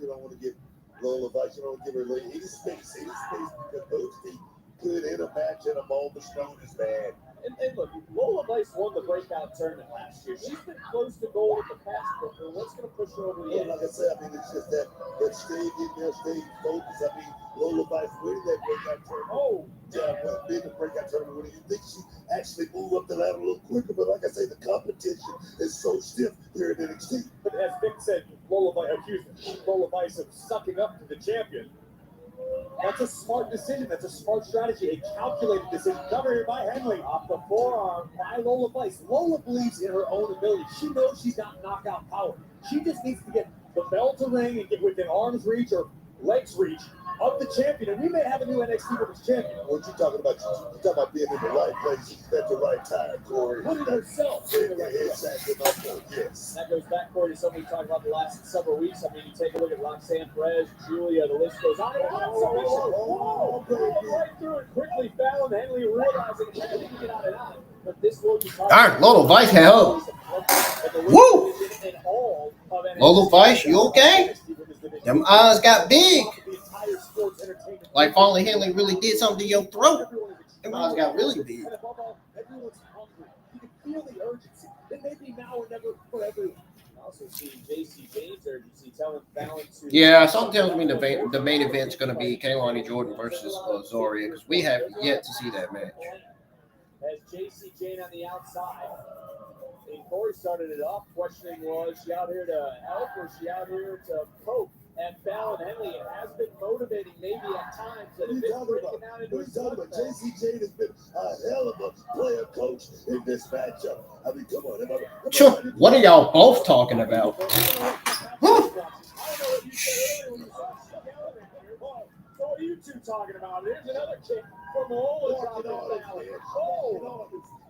don't want to get Lola Vice. You don't give her any space because those two could hit a match at a moment's notice, man. And look, Lola Vice won the breakout tournament last year. She's been close to gold in the past, but what's going to push her over the edge? Like I said, I mean, it's just that staying in there, staying focused. I mean, Lola Vice winning that breakout tournament. Oh, Yeah, being the breakout tournament winning, you think she actually move up the ladder a little quicker, but like I say, the competition is so stiff here in NXT. but as Vic said, Lola Vice of sucking up to the champion. That's a smart decision. That's a smart strategy. A calculated decision. Cover here by Hendry. Off the forearm by Lola Vice. Lola believes in her own ability. She knows she's got knockout power. She just needs to get the bell to ring and get within arm's reach or legs reach of the champion. And we may have a new NXT Women's Champion. What you talking about? You talking about being in the right place at the right time, Corey. Putting herself in the right place. Exactly my point, yes. That goes back, Corey, to something we talked about the last several weeks. I mean, you take a look at Roxanne Perez, Julia, the list goes on. Whoa, right through it quickly. Fallon Henley realizing he had to get out and out. But this will be Darn, Lola Vice had her. Woo! Lola Vice, you okay? Them eyes got big. Like Fallon Henley really did something to your throat. Them eyes got really big. And above all, everyone's hungry. You can feel the urgency. It may be now or never for everyone. Also see JC James' urgency telling Fallon to... Yeah, something tells me the main event's going to be Kelani Jordan versus ZARIA, because we have yet to see that match. As JC Jane on the outside. And Corey started it off. Questioning, was she out here to help or she out here to cope? And Fallon Henley, it has been motivating maybe at times. That What are you talking about? JC Jane has been a hell of a player coach in this matchup. I mean, come on. Sure. What are y'all both talking about? So what are you two talking about? Here's another kick from Lola.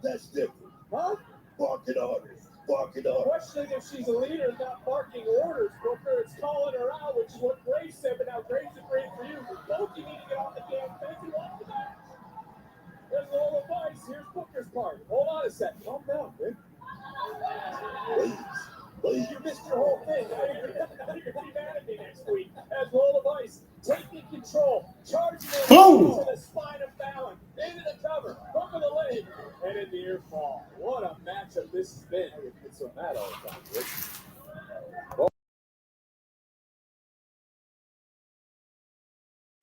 That's different. Huh? Barking orders. Barking orders. Questioning if she's a leader, not barking orders. Booker, it's calling her out, which is what Grace said, but now Grace is great for you. Both you need to get off the damn fence and watch the match. There's Lola Vice. Here's Booker's part. Hold on a second. Calm down, man. Please. You missed your whole thing. Now you're going to be mad at me next week. As Lola Vice taking control, charging into the spine of Fallon, into the cover, hook of the leg, and in the ear fall. What a matchup this has been. I get so mad all the time, Rick.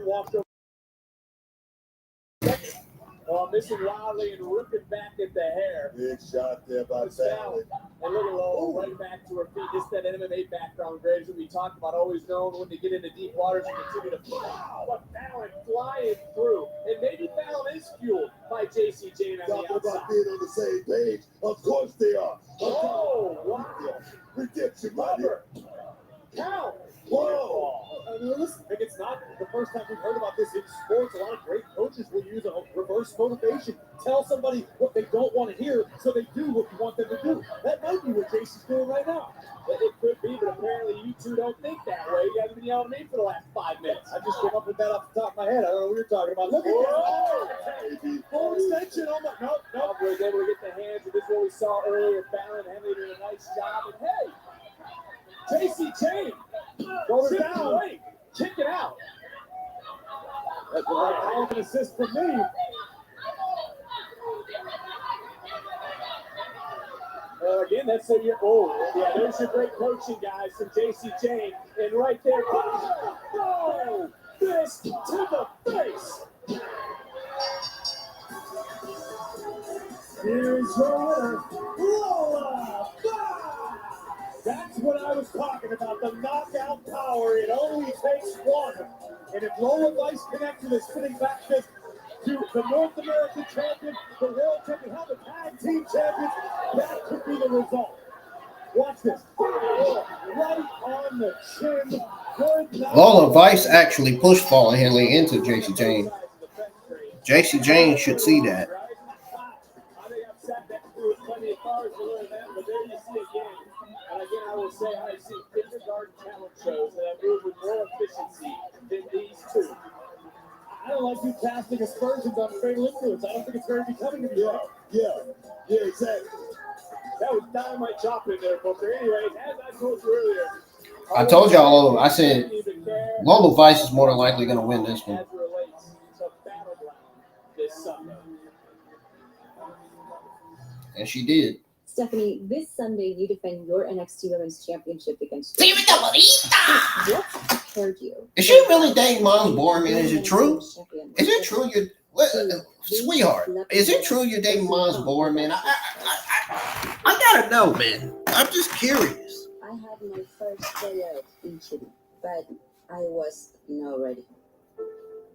Walked over. Missing wildly and ripping back at the hair. Big shot there by Fallon. And look at Lola right back to her feet. Just that MMA background, Graves, that we talked about, always known when they get into deep waters and continue to fly. But Fallon flying through. And maybe Fallon is fueled by JC Jane on the Talking outside. about being on the same page. Of course they are. Oh, wow. Redemption, money. Count. Whoa. I mean, listen, Vic, it's not the first time we've heard about this in sports. A lot of great coaches will use a reverse motivation. Tell somebody what they don't want to hear so they do what you want them to do. That might be what Jason's doing right now. It could be, but apparently you two don't think that way. You haven't been yelling at me for the last 5 minutes. I just came up with that off the top of my head. I don't know what you're talking about. Look at this. Full extension. Oh, my. Nope. We was able to get the hands. This is what we saw earlier. Fallon Henley did a nice job. And hey, JC Jane. Go down. Away. Kick it out. That's a hell of an assist from me. Again, that's a year. Oh, yeah, there's your great coaching, guys, from JC Jane. And right there, oh, fist to the face. Here's your winner, Lola Vice. That's what I was talking about, the knockout power. It only takes one. And if Lola Vice connects with a spinning back fist to the North American champion, the world champion, how the tag team champions, that could be the result. Watch this. Right on the chin. Lola Vice actually pushed Fallon Henley into JC Jane. JC Jane should see that. I think I've sat next to plenty of cars to learn that, but there you see again. And again, I will say I've seen kindergarten talent shows that have moved with more efficiency than these two. I don't like you casting aspersions on fatal influence. I don't think it's very becoming of you. Yeah, exactly. That was dynamite chopping in there, Booker. Anyways, as I told you earlier, I told y'all, I said Lola Vice is more than likely going to win this one. as it relates to Battleground this Sunday. And she did. Stephanie, this Sunday you defend your NXT Women's Championship against Zero Bonita! What prepared you? Is she really dating Miles Borman? Is it true? Is it true you're sweetheart? Is it true you're dating Miles Borman? I gotta know, man. I'm just curious. I had my first tryout in Chile, but I was not ready.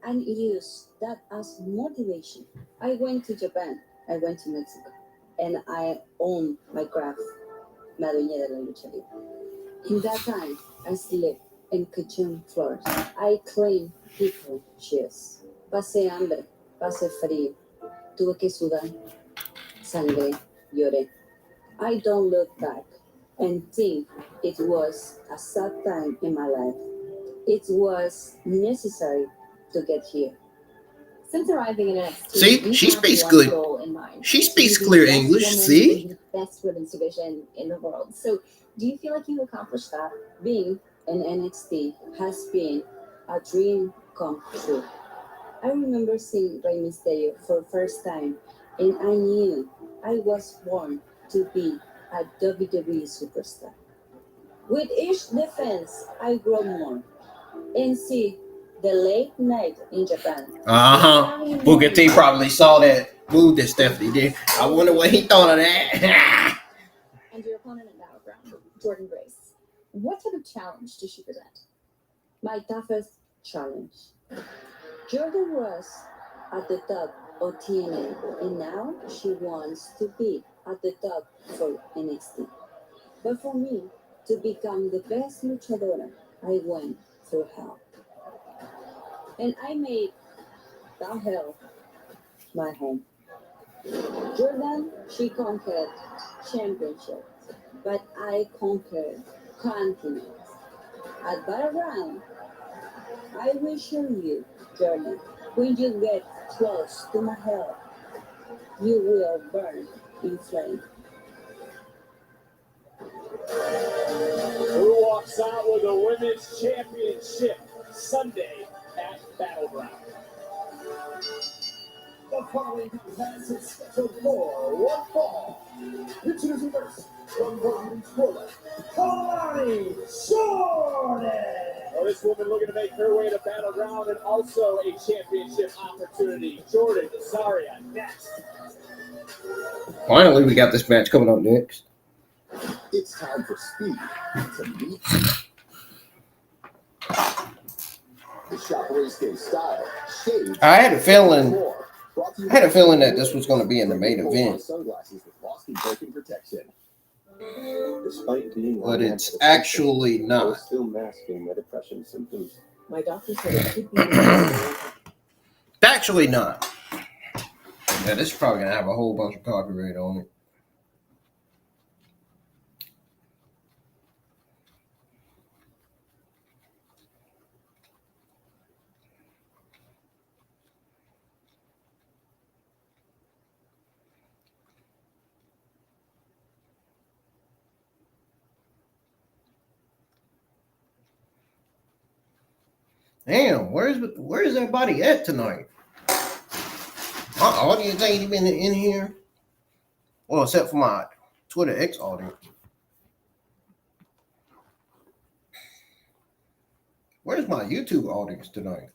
And used that as motivation. I went to Japan, I went to Mexico, and I owned my craft, La Dueña de la Lucha Libre. In that time, I slept in kitchen floors. I cleaned people shoes. Pasé hambre, pasé frío. Tuve que sudar, sangré, lloré. I don't look back and think it was a sad time in my life. It was necessary to get here. Since arriving in NXT, See, she speaks good. She speaks clear English. See? The best women's division in the world. So, do you feel like you accomplished that? Being in NXT has been a dream come true. I remember seeing Rey Mysterio for the first time, and I knew I was born to be a WWE superstar. With each defense, I grow more and see the late night in Japan. Booker T probably saw that move that Stephanie did. I wonder what he thought of that. And your opponent in Battleground, Jordan Grace. What type of challenge did she present? My toughest challenge. Jordan was at the top of TNA, and now she wants to be at the top for NXT. But for me, to become the best luchadora, I went through hell. And I made that hell my home. Jordan, she conquered championships, but I conquered continents. At Battleground, I will show you, Jordan, when you get close to my hell, you will burn in flame. Who walks out with a women's championship Sunday at Battleground? The following contest is scheduled for one fall. Introducing first, from Providence, Florida, Kelani Jordan. Well, this woman looking to make her way to Battleground and also a championship opportunity. Jordan, ZARIA, next. Finally, we got this match coming up next. It's time for speed to meet the Shop Race Game style. Shades. I had a feeling More. Brought to you I had a by feeling that this was going to be in the main event, Sunglasses with Boston Broken Protection. Despite being but it's actually I not. was still masking my depression symptoms. My doctor said it could be the It's actually not. Yeah, this is probably going to have a whole bunch of copyright on it. Damn, where's everybody at tonight? My audience ain't even in here. Well, except for my Twitter X audience. Where's my YouTube audience tonight?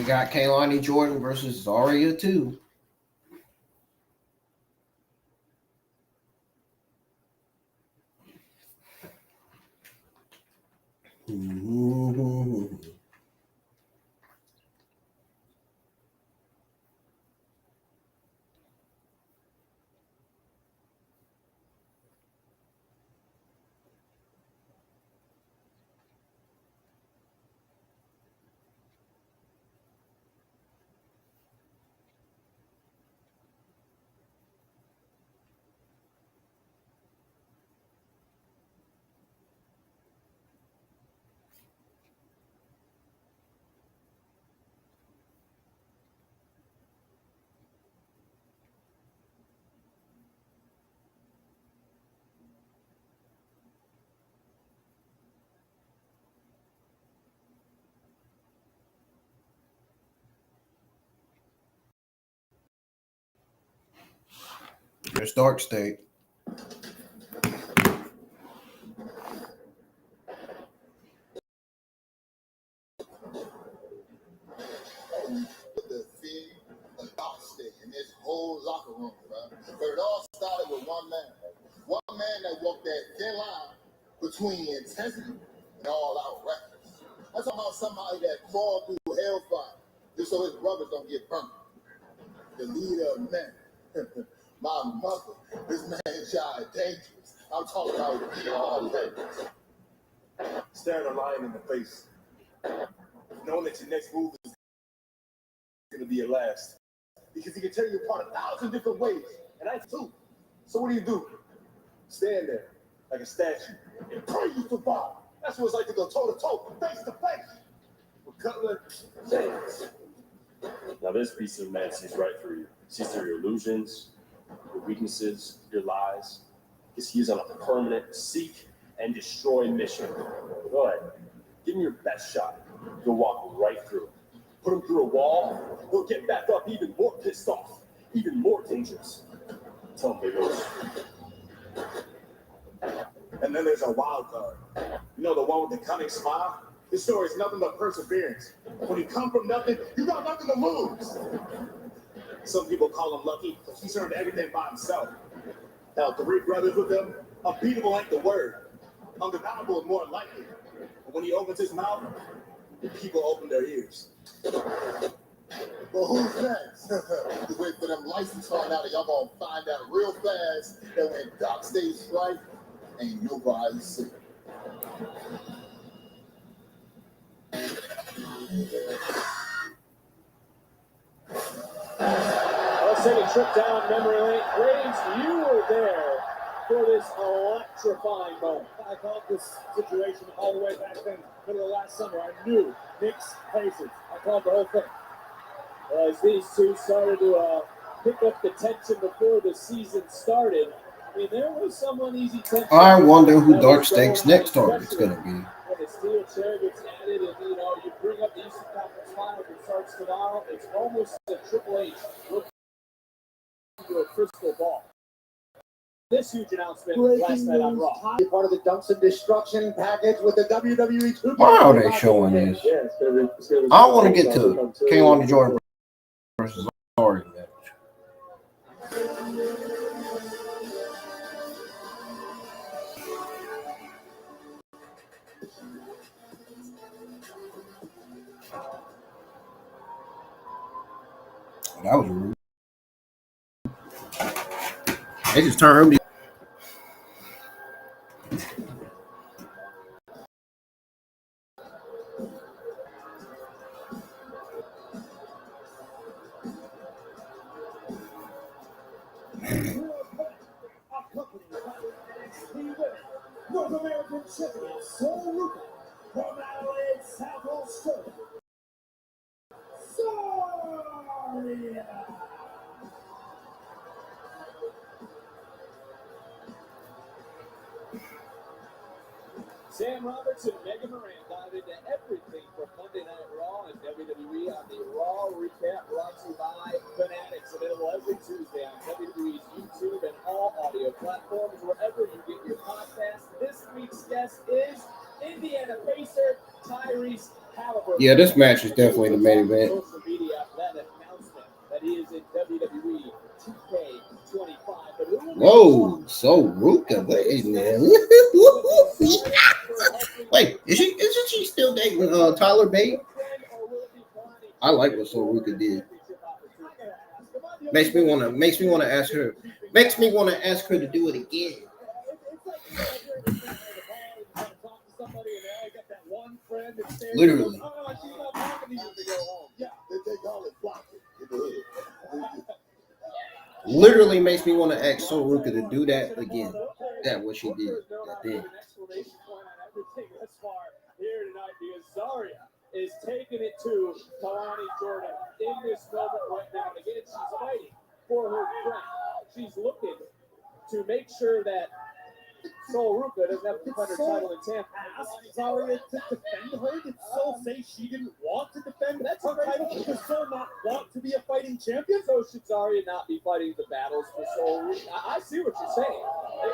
got Kelani Jordan versus ZARIA 2. There's Dark State. The fear of Dark State in this whole locker room, bro. But it all started with one man. One man that walked that thin line between intensity and all-out reckless. I'm talking about somebody that crawled through hellfire just so his brothers don't get burnt. The leader of men. My mother, this man child dangerous. I'm talking about all dangerous. Staring a lion in the face, knowing that your next move is going to be your last. Because he can tear you apart 1,000 different ways, and I too. So what do? Stand there like a statue and pray you survive. That's what it's like to go toe-to-toe, face-to-face with Cutler James. Now this piece of man sees right through you. Sees through your illusions, your weaknesses, your lies. Because he is on a permanent seek and destroy mission. Go ahead. Give him your best shot. You'll walk right through it. Put him through a wall, he'll get back up even more pissed off, even more dangerous. Tell him, baby. And then there's a wild card. You know, the one with the cunning smile? His story is nothing but perseverance. When you come from nothing, you got nothing to lose. Some people call him lucky, but he's earned everything by himself. Now, 3 brothers with him, unbeatable ain't the word. Undeniable is more likely. But when he opens his mouth, the people open their ears. But who's next? Just wait for them license on out, and y'all gonna find out real fast that when Dark State strike, ain't nobody safe. Let's take a trip down memory lane. Graves, you were there for this electrifying moment. I called this situation all the way back then, middle of last summer. I knew Knicks Pacers. I called the whole thing. As these two started to pick up the tension before the season started, I mean, there was some uneasy tension. I wonder who Dark State's next target's going to be. When the steel chair gets added and, you know, you bring up the Eastern Conference Final that starts tomorrow, it's almost a Triple H looking into a crystal ball. This huge announcement last night on Raw. Part of the Dumps and Destruction package with the WWE 2. Why are they showing this? Yeah, it's gonna be I want to get to Kelani Jordan versus ZARIA match. That was rude. They just turned him. North American champion, Soul Luca, from Adelaide, South Australia. ZARIA. Sam Roberts and Megan Moran dive into everything from Monday Night Raw and WWE on the Raw Recap, brought to you by Fanatics, available every Tuesday on WWE's YouTube and all audio platforms, wherever you get your podcast. This week's guest is Indiana Pacer Tyrese Halliburton. Yeah, this match is definitely the main event. Whoa, so Ruka, wait a minute. Wait, isn't she still dating Tyler Bate? I like what So Ruka did. Makes me wanna ask her. Makes me wanna ask her to do it again. Literally. Literally makes me want to ask So Ruka to do that again. That what she did. That thing. Here tonight because ZARIA is taking it to Kelani Jordan in this moment right now. And again, she's fighting for her friend. She's looking to make sure that Sol Ruka doesn't have to defend her title in Tampa. Ask ZARIA to defend her? Did Sol say she didn't want to defend her title? Does Sol not want to be a fighting champion? So should ZARIA not be fighting the battles for Sol Ruka? I see what you're saying.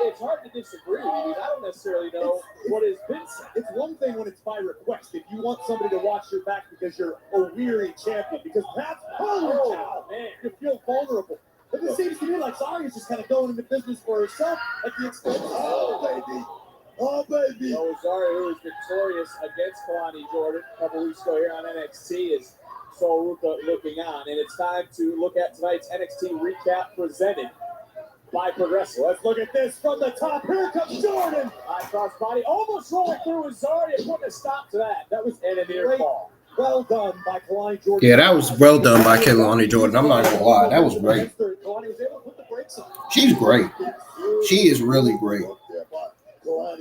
It's hard to disagree because I don't necessarily know what has been said. It's one thing when it's by request. If you want somebody to watch your back because you're a weary champion, because perhaps, man, you feel vulnerable. But it seems to me like Zaria's just kind of going into business for herself at the expense of baby. Oh, baby. So ZARIA, who was victorious against Kelani Jordan a couple weeks ago here on NXT, is Sol Ruka looking on. And it's time to look at tonight's NXT recap presented by Progressive. Let's look at this from the top. Here comes Jordan. High cross body, almost rolling through with ZARIA, putting a stop to that. That was an near fall. Well done by Kelani Jordan. Yeah, that was well done by Kelani Jordan. I'm not gonna lie, that was great. She's great. She is really great.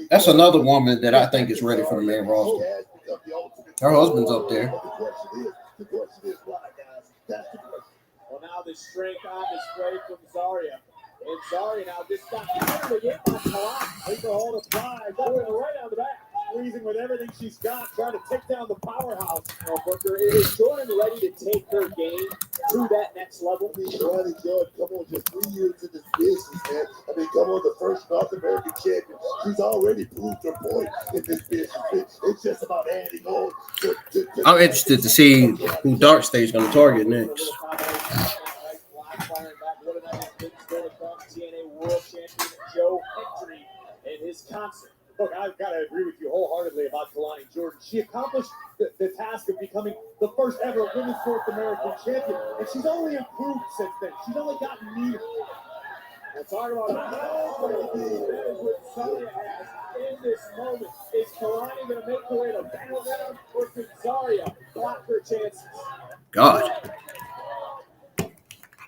That's another woman that I think is ready for the main roster. Her husband's up there. Well, now the strength on display from ZARIA. And ZARIA now just got countered again by Kelani. Take the hold of pride. Right on the back. Squeezing with everything she's got, trying to take down the powerhouse. Booker, is Jordan ready to take her game to that next level? I mean, Kelani Jordan, come on, just 3 years in this business, man. I mean, come on, the first North American champion. She's already proved her point in this business. It's just about adding on. I'm interested to see who Dark State's going to target next. TNA World Champion Joe Hendry and his concert. Look, I've got to agree with you wholeheartedly about Kelani Jordan. She accomplished the task of becoming the first ever Women's North American champion, and she's only improved since then. She's only gotten neater. We'll talk about that is what ZARIA has in this moment. Is Kelani going to make her way to battleground, or could ZARIA block her chances? God.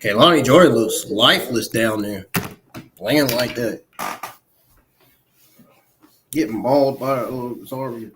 Kelani Jordan looks lifeless down there. Laying like that. Getting mauled by ZARIA.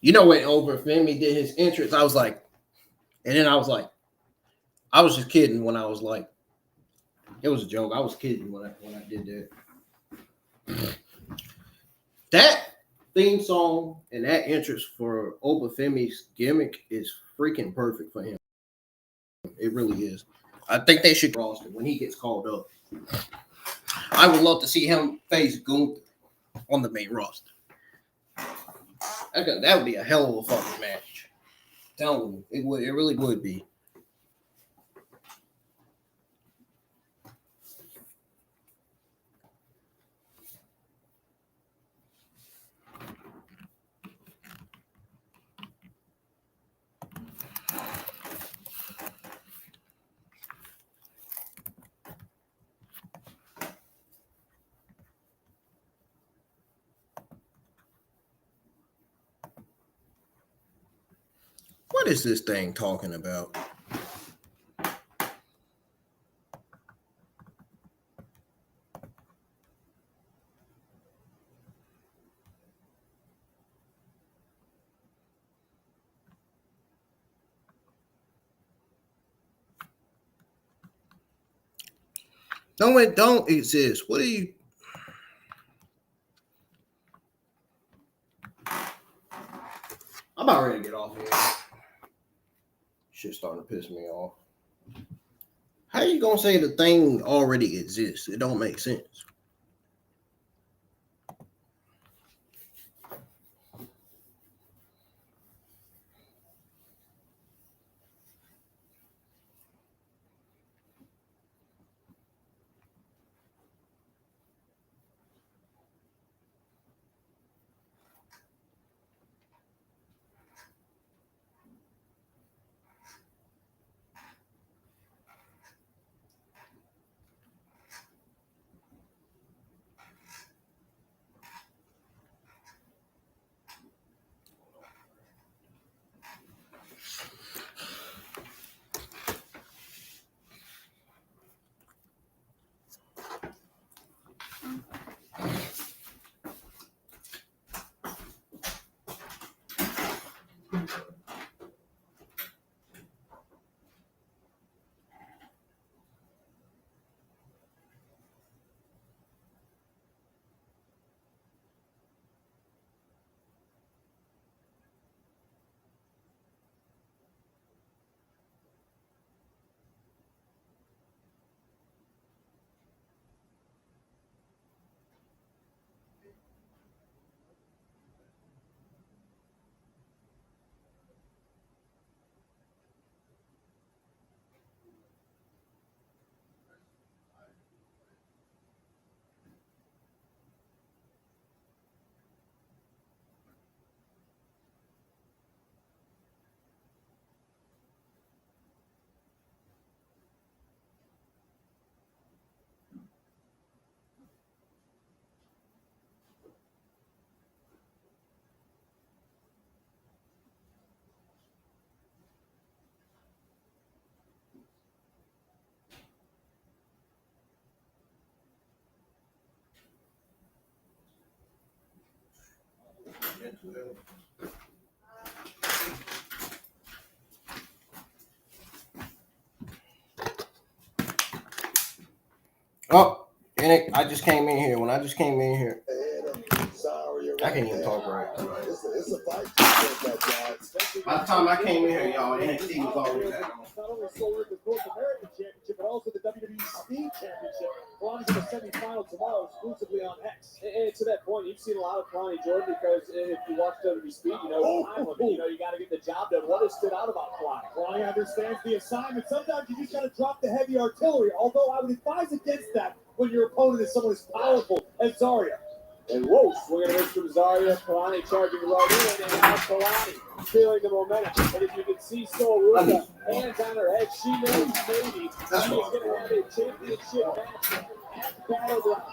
You know when Over Femi did his entrance, I was like, I was just kidding when I was like, it was a joke. I was kidding when I did that. That theme song and that entrance for Over Femi's gimmick is freaking perfect for him. It really is. I think they should roster when he gets called up. I would love to see him face Gunther on the main roster. That would be a hell of a fucking match. I'm telling you, it would. It really would be. What is this thing talking about? No, it don't exist. What are you? I'm about ready to get off here. Shit starting to piss me off. How you gonna say the thing already exists? It don't make sense. Oh, and I just came in here. When I just came in here, I can't even talk right. By the time I came in here, y'all, NXT was already back on. Not only sold the North American Championship, but also the WWE Speed Championship. Kalani's in the semifinal tomorrow, exclusively on X. And to that point, you've seen a lot of Kelani Jordan because if you watch WWE Speed, you know you got to get the job done. What has stood out about Kelani? Kalani understands the assignment. Sometimes you just got to drop the heavy artillery, although I would advise against that when your opponent is someone as powerful as ZARIA. And whoa, swinging a miss from ZARIA, Kelani charging right in, and now Kelani feeling the momentum. And if you can see Ruka, hands on her head, she knows maybe she is going to have a championship match at Battleground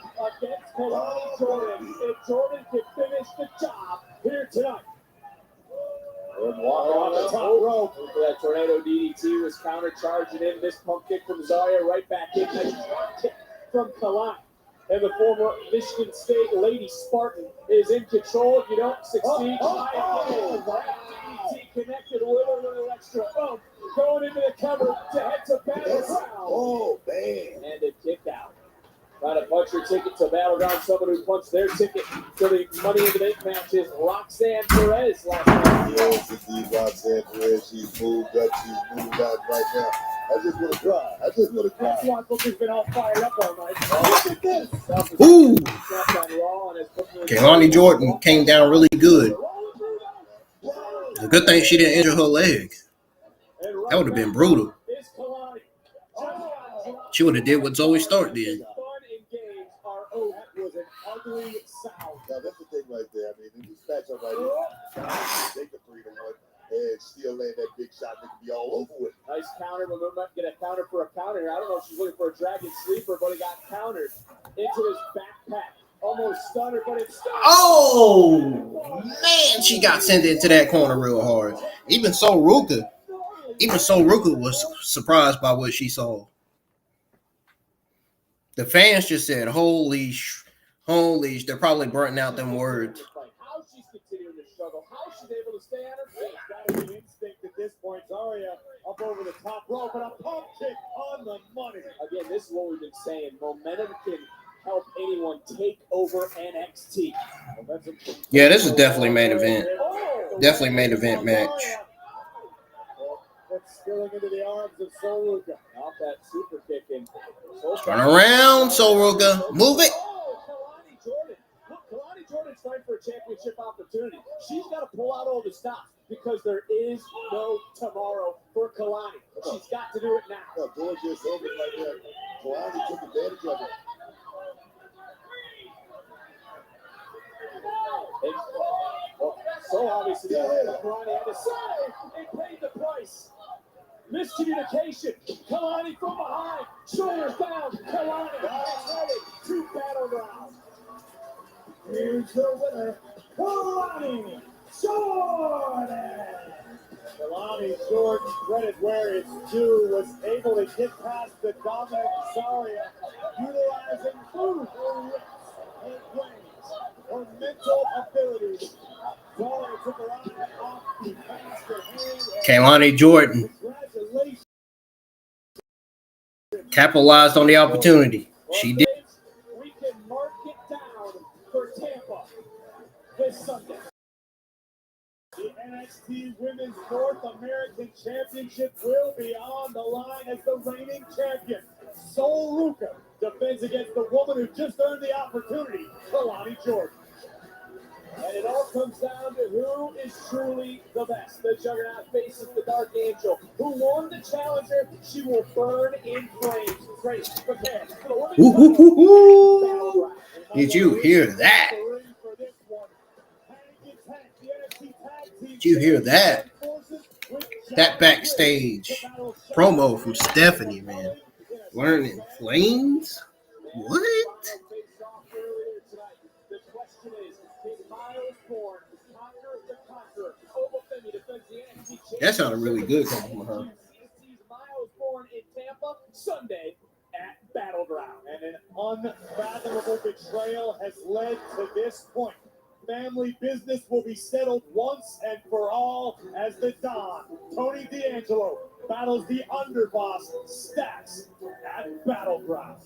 against Kelani Jordan. If Jordan can finish the job here tonight. And Walker on the top rope. For that tornado DDT was counter charging in. This pump kick from ZARIA right back in. Nice drop kick from Kelani. And the former Michigan State Lady Spartan is in control. If you don't succeed, try again. DDT connected with a little extra bump. Going into the cover to head to Battleground. Oh, man. And a kick out. Trying to punch her ticket to Battleground. Someone who punched their ticket to the Money in the Bank matches. Roxanne Perez last night. Yes, indeed, Roxanne Perez. She's moved up. She's moved out right now. I just want to cry. That's why Booker's been all fired up all night. Look at this. Ooh. Kelani Jordan came down really good. It's a good thing she didn't injure her leg. That would have been brutal. She would have did what Zoe Stark did. That was an ugly sound. Now, that's the thing right there. I mean, in this matchup right here, they could 3-1 and still land that big shot that could be all over with. Nice counter, but we might get a counter for a counter here. I don't know if she's looking for a dragon sleeper, but he got countered into his backpack. Almost stunned her, but it's Oh, man, she got sent into that corner real hard. Even so, Ruka was surprised by what she saw. The fans just said, holy, they're probably burning out them words. How she's continuing to struggle, how she's able to stay on her feet. Got to be instinct to this point. Zaria up over the top rope, but a pump kick on the money. Again, this is what we've been saying. Momentum can help anyone take over NXT. Yeah, this is definitely main event. Definitely main event match. That's spilling into the arms of Soluka. Off that super kick in. Turn around, Soluka. Move it. Kelani Jordan. Look, Kelani Jordan's fighting for a championship opportunity. She's got to pull out all the stops because there is no tomorrow for Kelani. She's got to do it now. Oh, gorgeous over right there. Kelani took advantage of it. So obviously, Kelani had to say it paid the price. Miscommunication. Kelani from behind. Shoulders down. Kelani is headed to battleground. Here's the winner, Kelani Jordan. Kelani Jordan, credit where it's due, was able to get past the dominant Zaria, utilizing both her wits and brains, her mental abilities. Zaria took her eye off the faster hand. Kelani Jordan Congratulations. capitalized on the opportunity. She did. We can mark it down for Tampa this Sunday. The NXT Women's North American Championship will be on the line as the reigning champion. Soluka defends against the woman who just earned the opportunity, Kelani Jordan. And it all comes down to who is truly the best. The Juggernaut faces the Dark Angel, who won the Challenger. She will burn in flames. Great, prepare for the women's Did you hear that? Did you hear that? That backstage promo from Stephanie, man. Burning flames? What? The question is Miles Born, Conqueror the Conqueror, Obafemi defends the NXT Championship. That sounded really good coming from her. Miles Born in Tampa Sunday at Battleground. And an unfathomable betrayal has led to this point. Family business will be settled once and for all as the Don, Tony D'Angelo, battles the underboss, Stacks, at Battleground.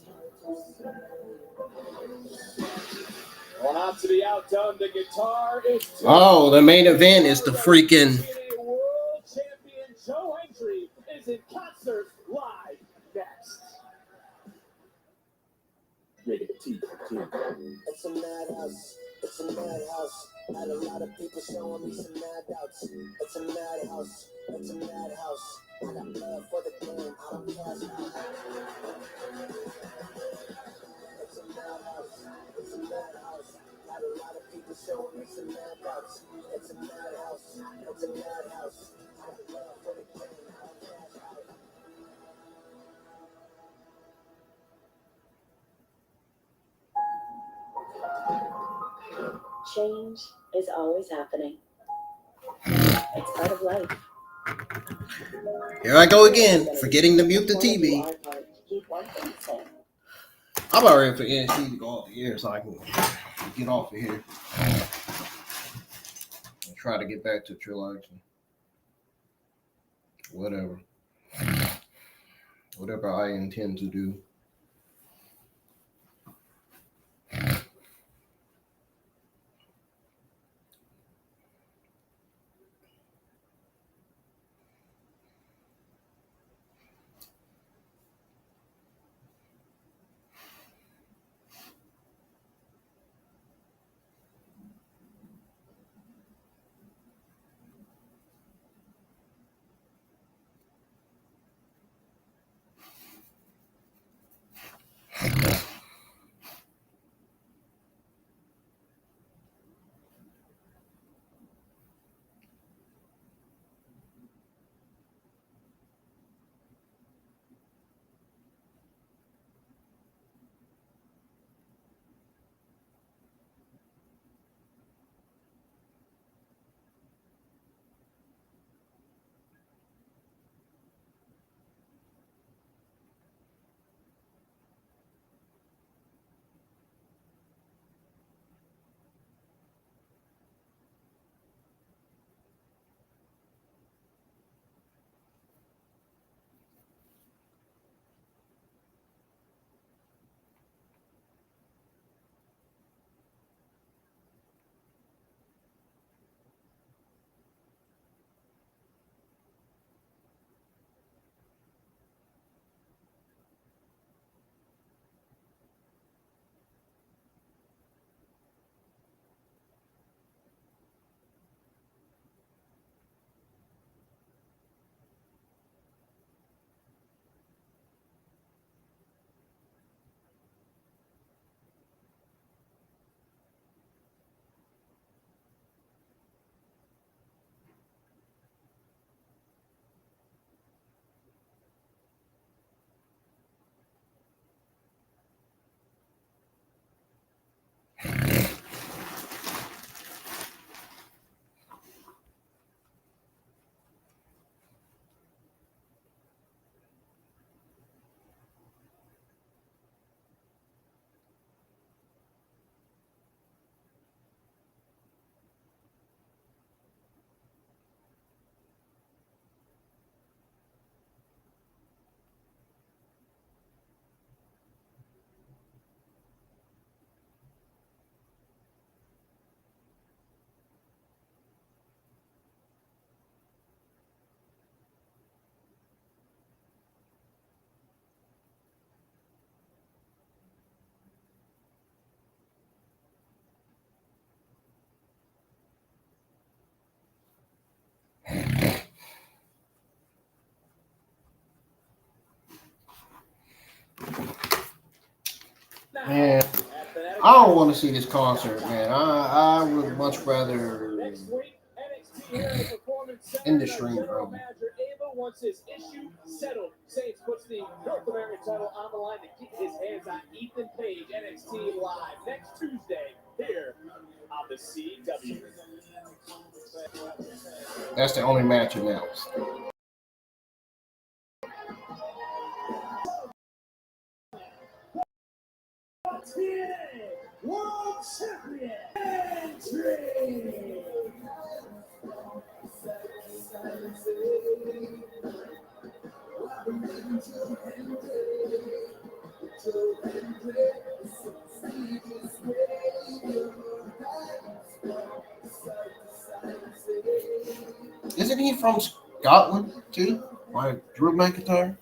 Well, not to be outdone, the guitar is... Oh, the main event is the freaking... World champion Joe Hendry is in concert live next. It's a madhouse. It's a madhouse. Had a lot of people showing me some mad doubts. It's a madhouse. It's a madhouse. I got blood for the game. I don't cash out. It's a madhouse. It's a madhouse. Had a lot of people showing me some mad doubts. It's a madhouse. It's a madhouse. I got blood for the game. I don't cash out. Change is always happening. It's part of life. Here I go again, forgetting to mute the TV. I'm about ready for NXT to go off the air so I can get off of here and try to get back to Trill Action. Whatever I intend to do. Man, I don't want to see this concert, man. I would much rather in the stream, bro. Once his issue settled, Saints puts the North American title on the line to get his hands on Ethan Page. NXT live next Tuesday here on the CW. That's the only match announced. World Champion Hendry. Isn't he from Scotland too? Like Drew McIntyre?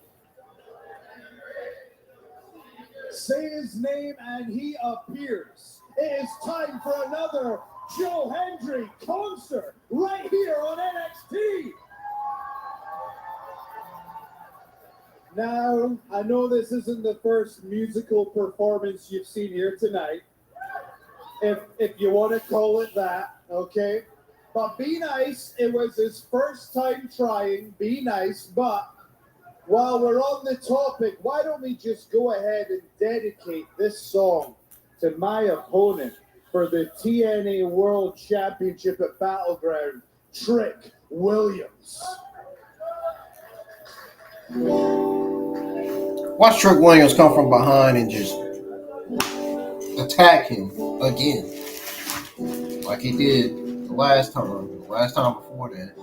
Say his name and he appears. It is time for another Joe Hendry concert right here on NXT. Now, I know this isn't the first musical performance you've seen here tonight, if you want to call it that, okay? But be nice, it was his first time trying, be nice, but while we're on the topic, why don't we just go ahead and dedicate this song to my opponent for the TNA World Championship at Battleground, Trick Williams. Watch Trick Williams come from behind and just attack him again, like he did the last time before that.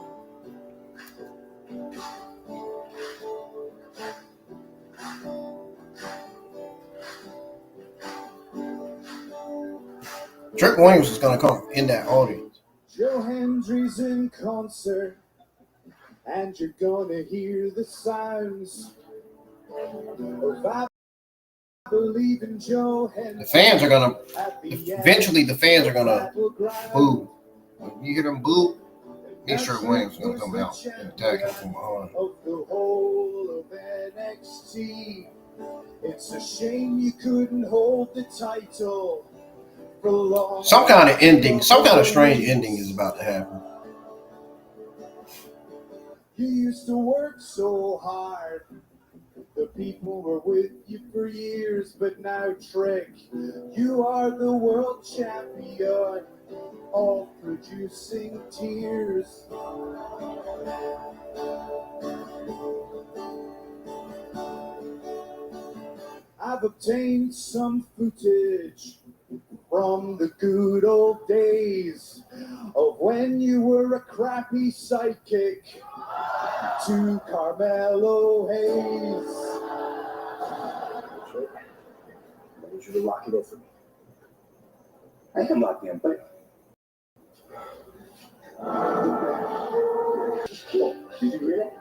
Trick Williams is going to come in that audience. Joe Hendry's in concert, and you're gonna hear the sounds of I believe in Joe Hendry. The fans are going to, eventually the fans are going to boo. When you hear them boo, Trick Williams is going to come out and attack him from behind. Of the whole of NXT, it's a shame you couldn't hold the title. Some kind of ending, some kind of strange ending is about to happen. You used to work so hard. The people were with you for years, but now, Trick, you are the world champion, all producing tears. I've obtained some footage from the good old days of when you were a crappy sidekick to Carmelo Hayes. I want you to lock it in for me. I am locked in, but did you hear that?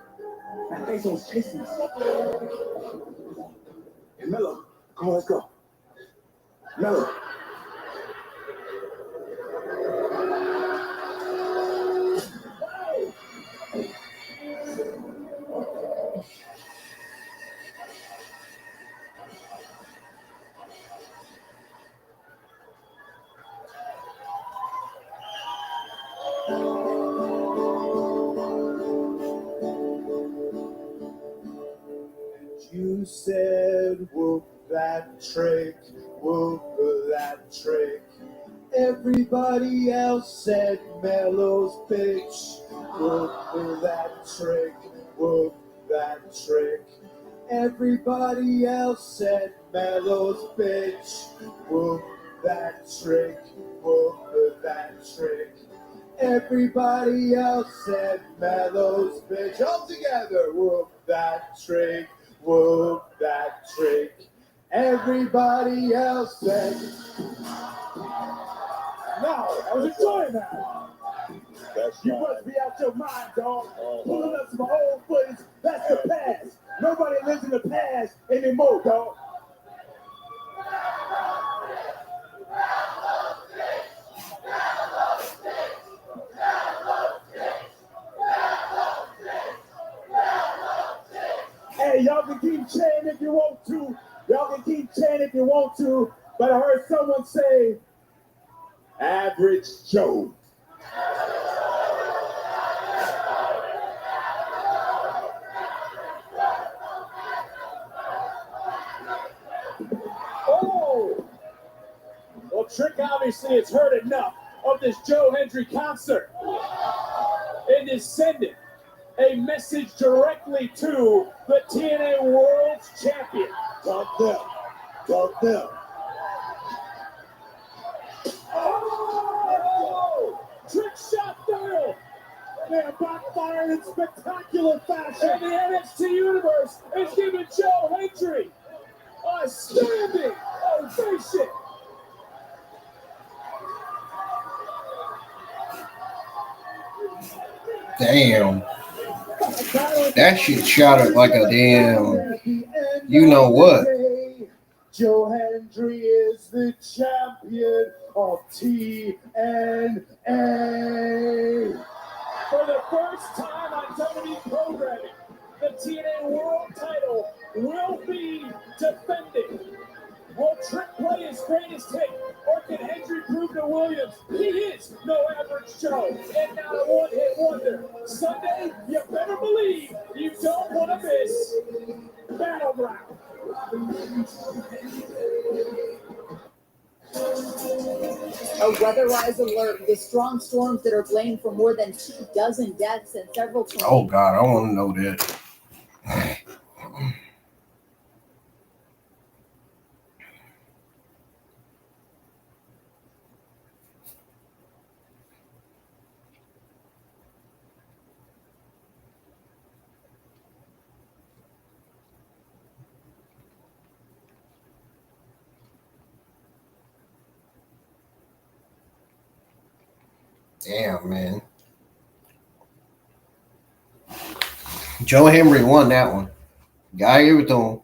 That face was chasing us. Hey, Melo, come on, let's go. Melo. You said, whoop that trick, whoop that trick. Everybody else said Melo's bitch. Whoop that trick, whoop that trick. Everybody else said Melo's bitch. Whoop that trick, whoop that trick. Everybody else said Melo's bitch. All together, whoop that trick. Whoop that trick. Everybody else said. No, I was enjoying that. You must be out your mind, dog. Pulling up some old footage. That's the past. Nobody lives in the past anymore, dog. Hey, y'all can keep chanting if you want to. Y'all can keep chanting if you want to. but I heard someone say, Average Joe. Oh! Well, Trick obviously has heard enough of this Joe Hendry concert and is sending a message directly to the TNA World Champion. Talk them. Talk them. Oh! Trick shot failed. They are backfired in spectacular fashion. And the NXT Universe is giving Joe Hendry a standing ovation. Damn. That shit shot up like a damn, you know what. Joe Hendry is the champion of TNA. For the first time on WWE programming, the TNA World title will be defended. Will Trick play his greatest hit, or can Hendry prove to Williams he is no average Joe and not a one-hit wonder? Sunday, you better believe you don't want to miss Battleground. A weatherized alert. The strong storms that are blamed for more than 24 deaths and several tornadoes. Oh God, I want to know that. Damn, man. Joe Hendry won that one. Gotta give it to him.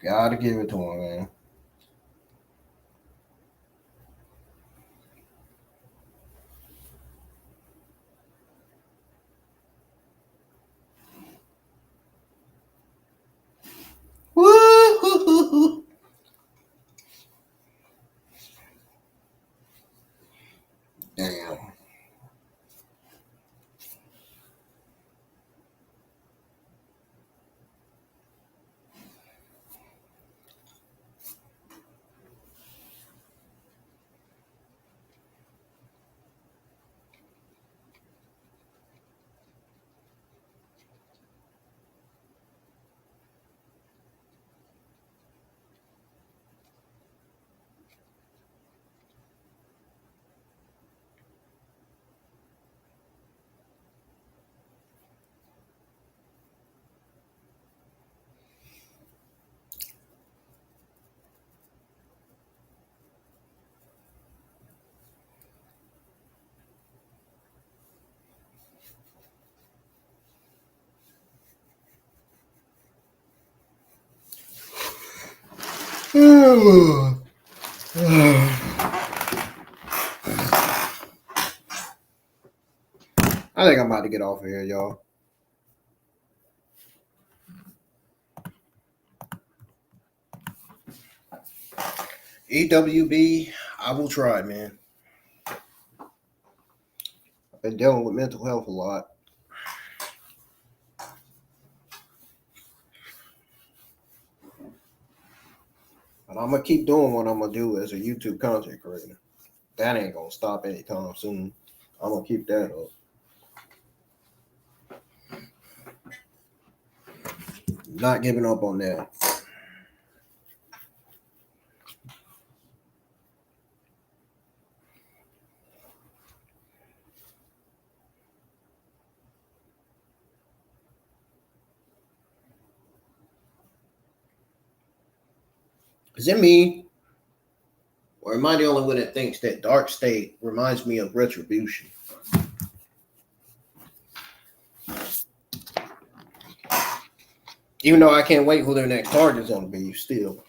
Gotta give it to him, man. Woo! Damn. I think I'm about to get off of here, y'all. EWB, I will try, man. I've been dealing with mental health a lot. But I'm going to keep doing what I'm going to do as a YouTube content creator. That ain't going to stop anytime soon. I'm going to keep that up. Not giving up on that. Is it me? Or am I the only one that thinks that Dark State reminds me of Retribution? Even though I can't wait for their next card is going to be still.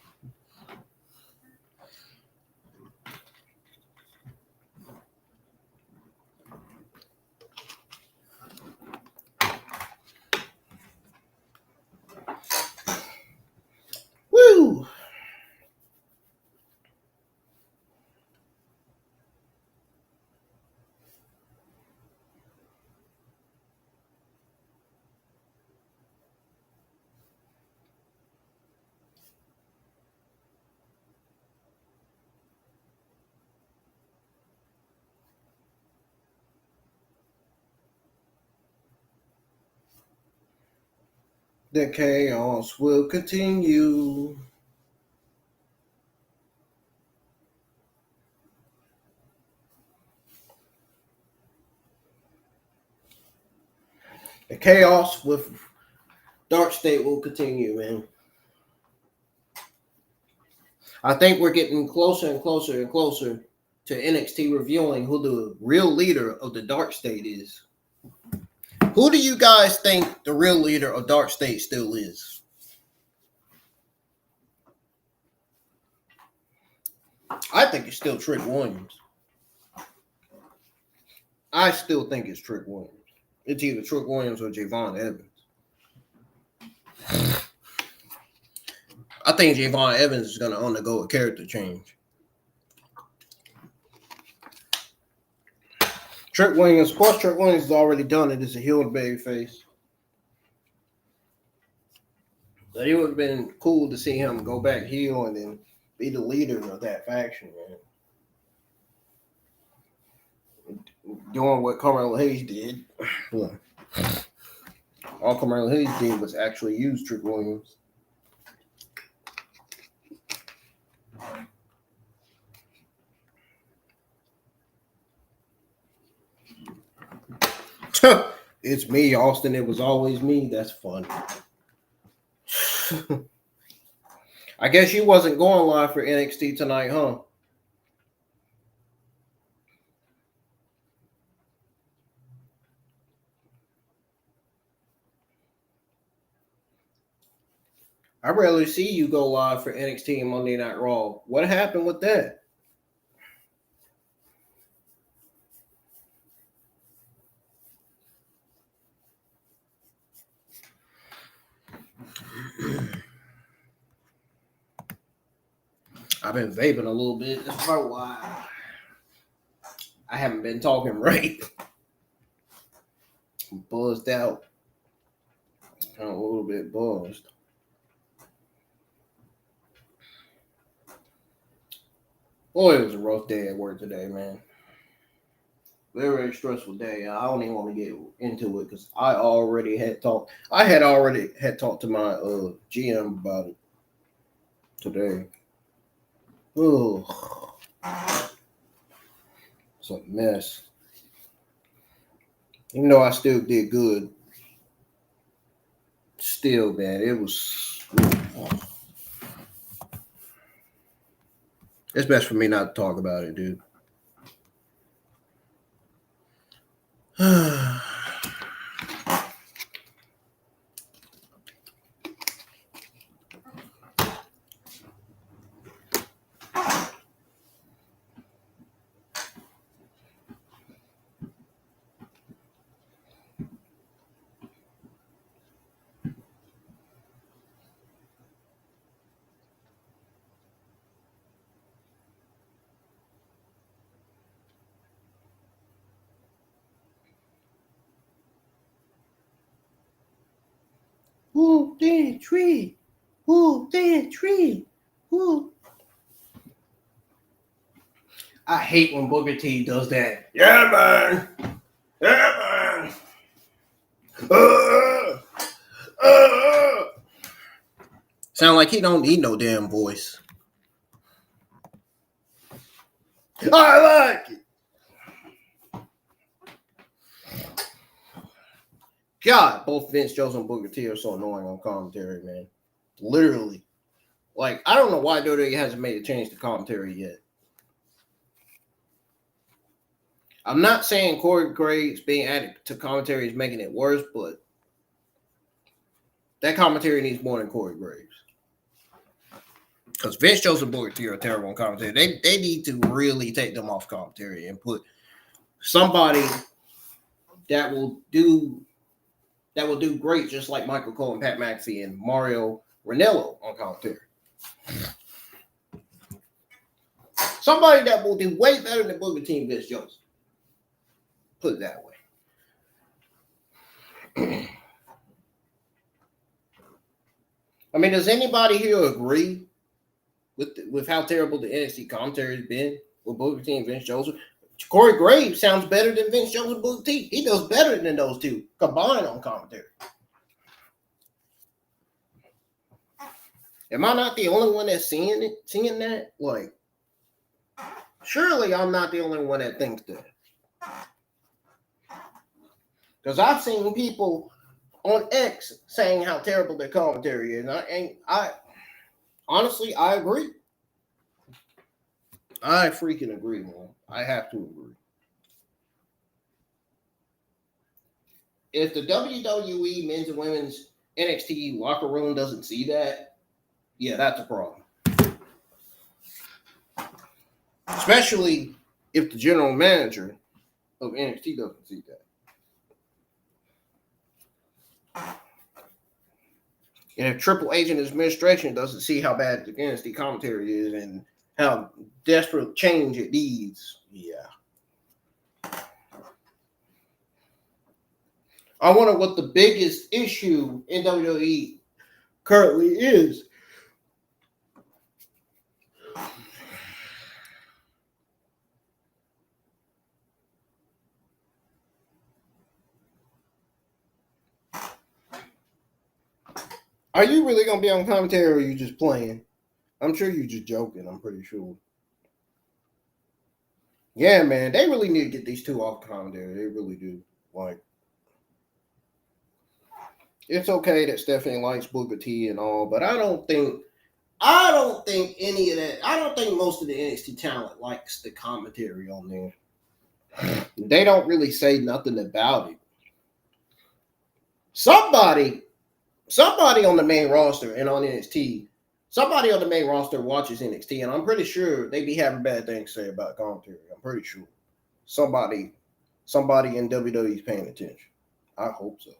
The chaos will continue. The chaos with Dark State will continue, man. I think we're getting closer and closer and closer to NXT revealing who the real leader of the Dark State is. Who do you guys think the real leader of Dark State still is? I think it's still Trick Williams. I still think it's Trick Williams. It's either Trick Williams or Javon Evans. I think Javon Evans is going to undergo a character change. Trick Williams, of course, Trick Williams has already done it as a heel baby face. But it would have been cool to see him go back heel and then be the leader of that faction, man. Doing what Carmelo Hayes did. All Carmelo Hayes did was actually use Trick Williams. It's me, Austin. It was always me. That's fun. I guess you wasn't going live for NXT tonight, huh? I rarely see you go live for NXT and Monday Night Raw. What happened with that? I've been vaping a little bit. That's probably why I haven't been talking right. I'm buzzed out. I'm a little bit buzzed. Boy, it was a rough day at work today, man. Very, very stressful day. I don't even want to get into it because I had already talked to my GM about it today. Oh, it's a mess. Even though I still did good, still, man, it was. It's best for me not to talk about it, dude. Who did tree? Who did tree? Who? I hate when Booker T does that. Yeah, man. Yeah, man. Sound like he don't need no damn voice. I like it. God, both Vince Joseph and Booker T are so annoying on commentary, man. Literally. Like, I don't know why WWE hasn't made a change to commentary yet. I'm not saying Corey Graves being added to commentary is making it worse, but that commentary needs more than Corey Graves. Because Vince Joseph and Booker T are terrible on commentary. They need to really take them off commentary and put somebody that will do great, just like Michael Cole and Pat McAfee and Mario Ranallo on commentary. Somebody that will do way better than Booker T and Vince Joseph. Put it that way. I mean, does anybody here agree with how terrible the NXT commentary has been with Booker T and Vince Joseph? Corey Graves sounds better than Vince Joseph and Booker T. He does better than those two combined on commentary. Am I not the only one that's seeing that? Like, surely I'm not the only one that thinks that. Because I've seen people on X saying how terrible their commentary is. And I honestly, I agree. I freaking agree, man. I have to agree. If the WWE men's and women's NXT locker room doesn't see that, yeah, that's a problem. Especially if the general manager of NXT doesn't see that. And if Triple H and his administration doesn't see how bad the NXT commentary is and how desperate change it needs, yeah. I wonder what the biggest issue in WWE currently is. Are you really going to be on commentary or are you just playing? I'm sure you're just joking. I'm pretty sure. Yeah, man. They really need to get these two off commentary. They really do. Like, it's okay that Stephanie likes Booker T and all, but I don't think any of that. I don't think most of the NXT talent likes the commentary on there. They don't really say nothing about it. Somebody on the main roster and on NXT, somebody on the main roster watches NXT, and I'm pretty sure they be having bad things to say about commentary. I'm pretty sure somebody in WWE is paying attention. I hope so.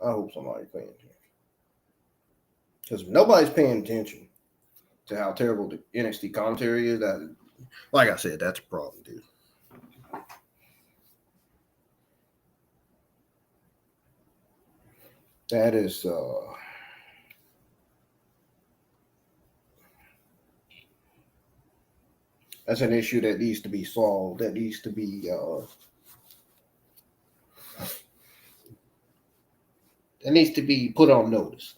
I hope somebody's paying attention. Because if nobody's paying attention to how terrible the NXT commentary is, that, like I said, that's a problem, dude. That is that's an issue that needs to be solved. That needs to be put on notice.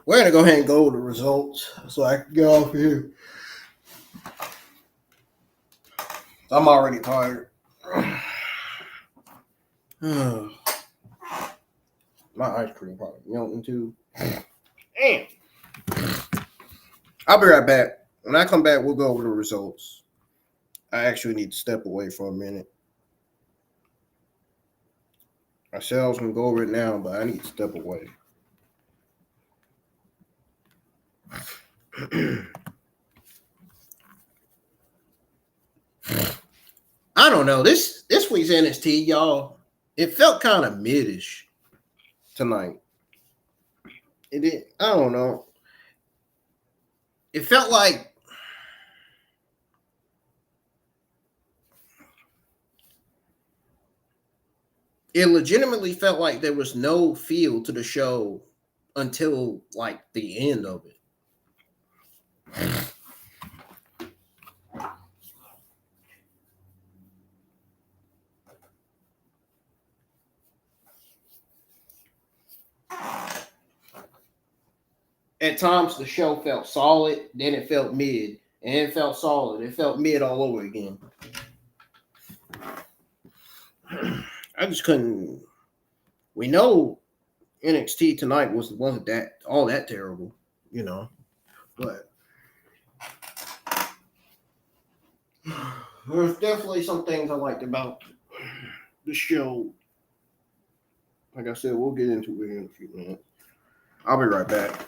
We're gonna go ahead and go over the results so I can get off here. I'm already tired. My ice cream probably melting too. Damn. I'll be right back. When I come back, we'll go over the results. I actually need to step away for a minute. I said I was gonna go over it now, but I need to step away. I don't know. This week's NXT, y'all, it felt kind of midish tonight. It did. I don't know. It felt like it legitimately felt like there was no feel to the show until like the end of it. At times the show felt solid, then it felt mid, and it felt solid. It felt mid all over again. I just couldn't. We know NXT tonight wasn't that all that terrible, you know, but there's definitely some things I liked about the show. Like I said, we'll get into it in a few minutes. I'll be right back.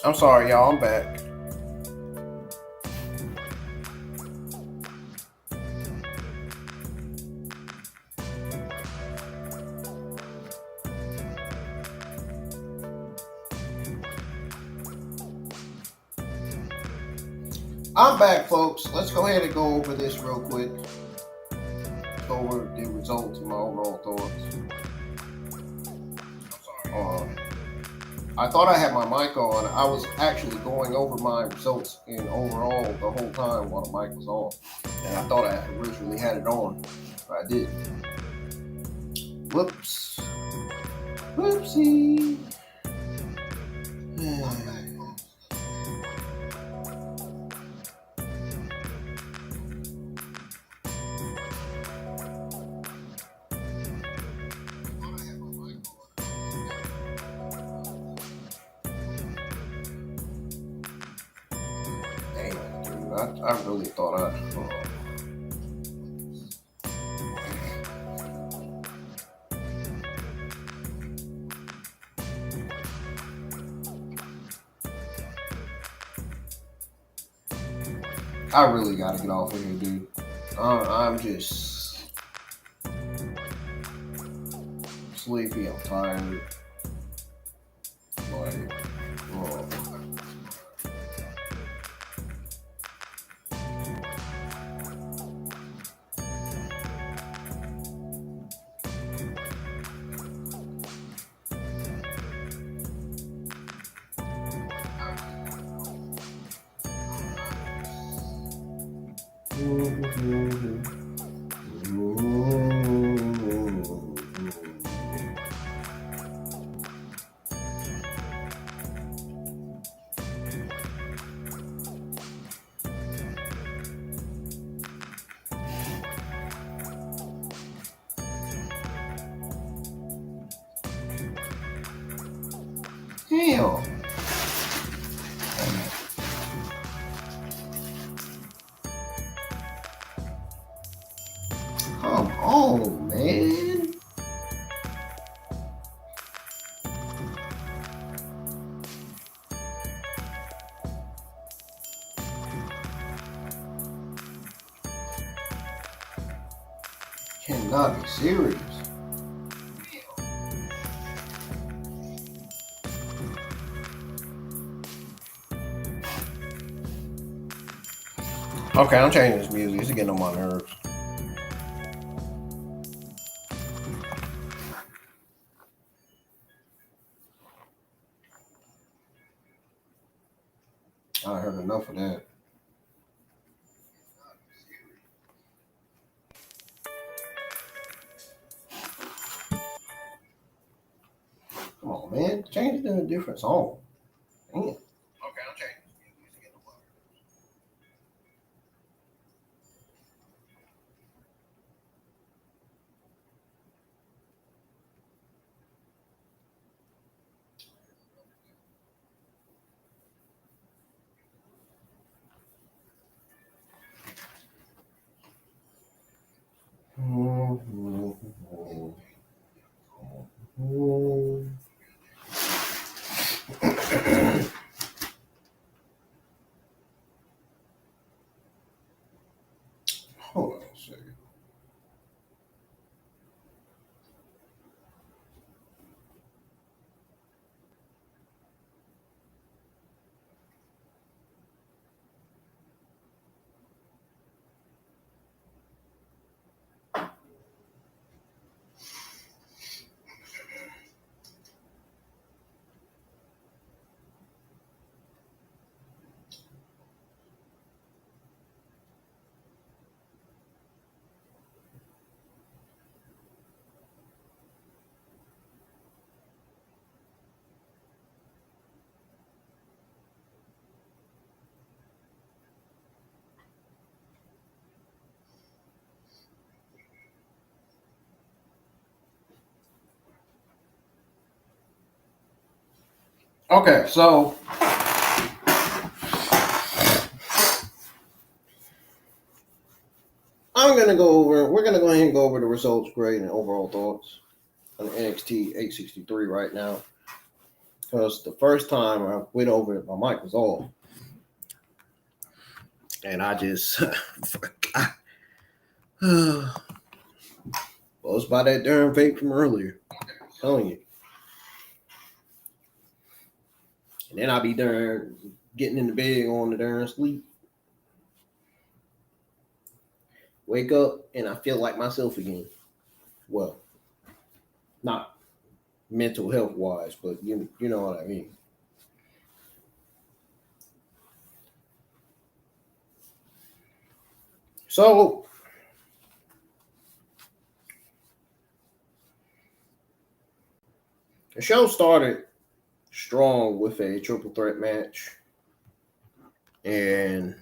I'm sorry, y'all. I'm back. I'm back, folks. Let's go ahead and go over this real quick. Go over the results and my overall thoughts. I thought I had my mic on. I was actually going over my results in overall the whole time while the mic was on. And I thought I originally had it on, but I didn't. Whoops. Whoopsie. Damn, dude. I really thought I... I really gotta get off of here, dude. I'm just sleepy. I'm tired. Like, oh. Damn. Come on, man. Cannot be serious. Okay, I'm changing this music. It's getting on my nerves. I heard enough of that. Come on, man. Change it to a different song. Damn. Okay, I'm changing. Hold on a second. Okay, so we're gonna go ahead and go over the results, grade, and overall thoughts on NXT 863 right now. Because the first time I went over it, my mic was off. And I just forgot. Well, it's by that darn vape from earlier. I'm telling you. And then I'll be darn getting in the bed, going to darn sleep. Wake up and I feel like myself again. Well, not mental health wise, but you know what I mean. So the show started strong with a triple threat match, and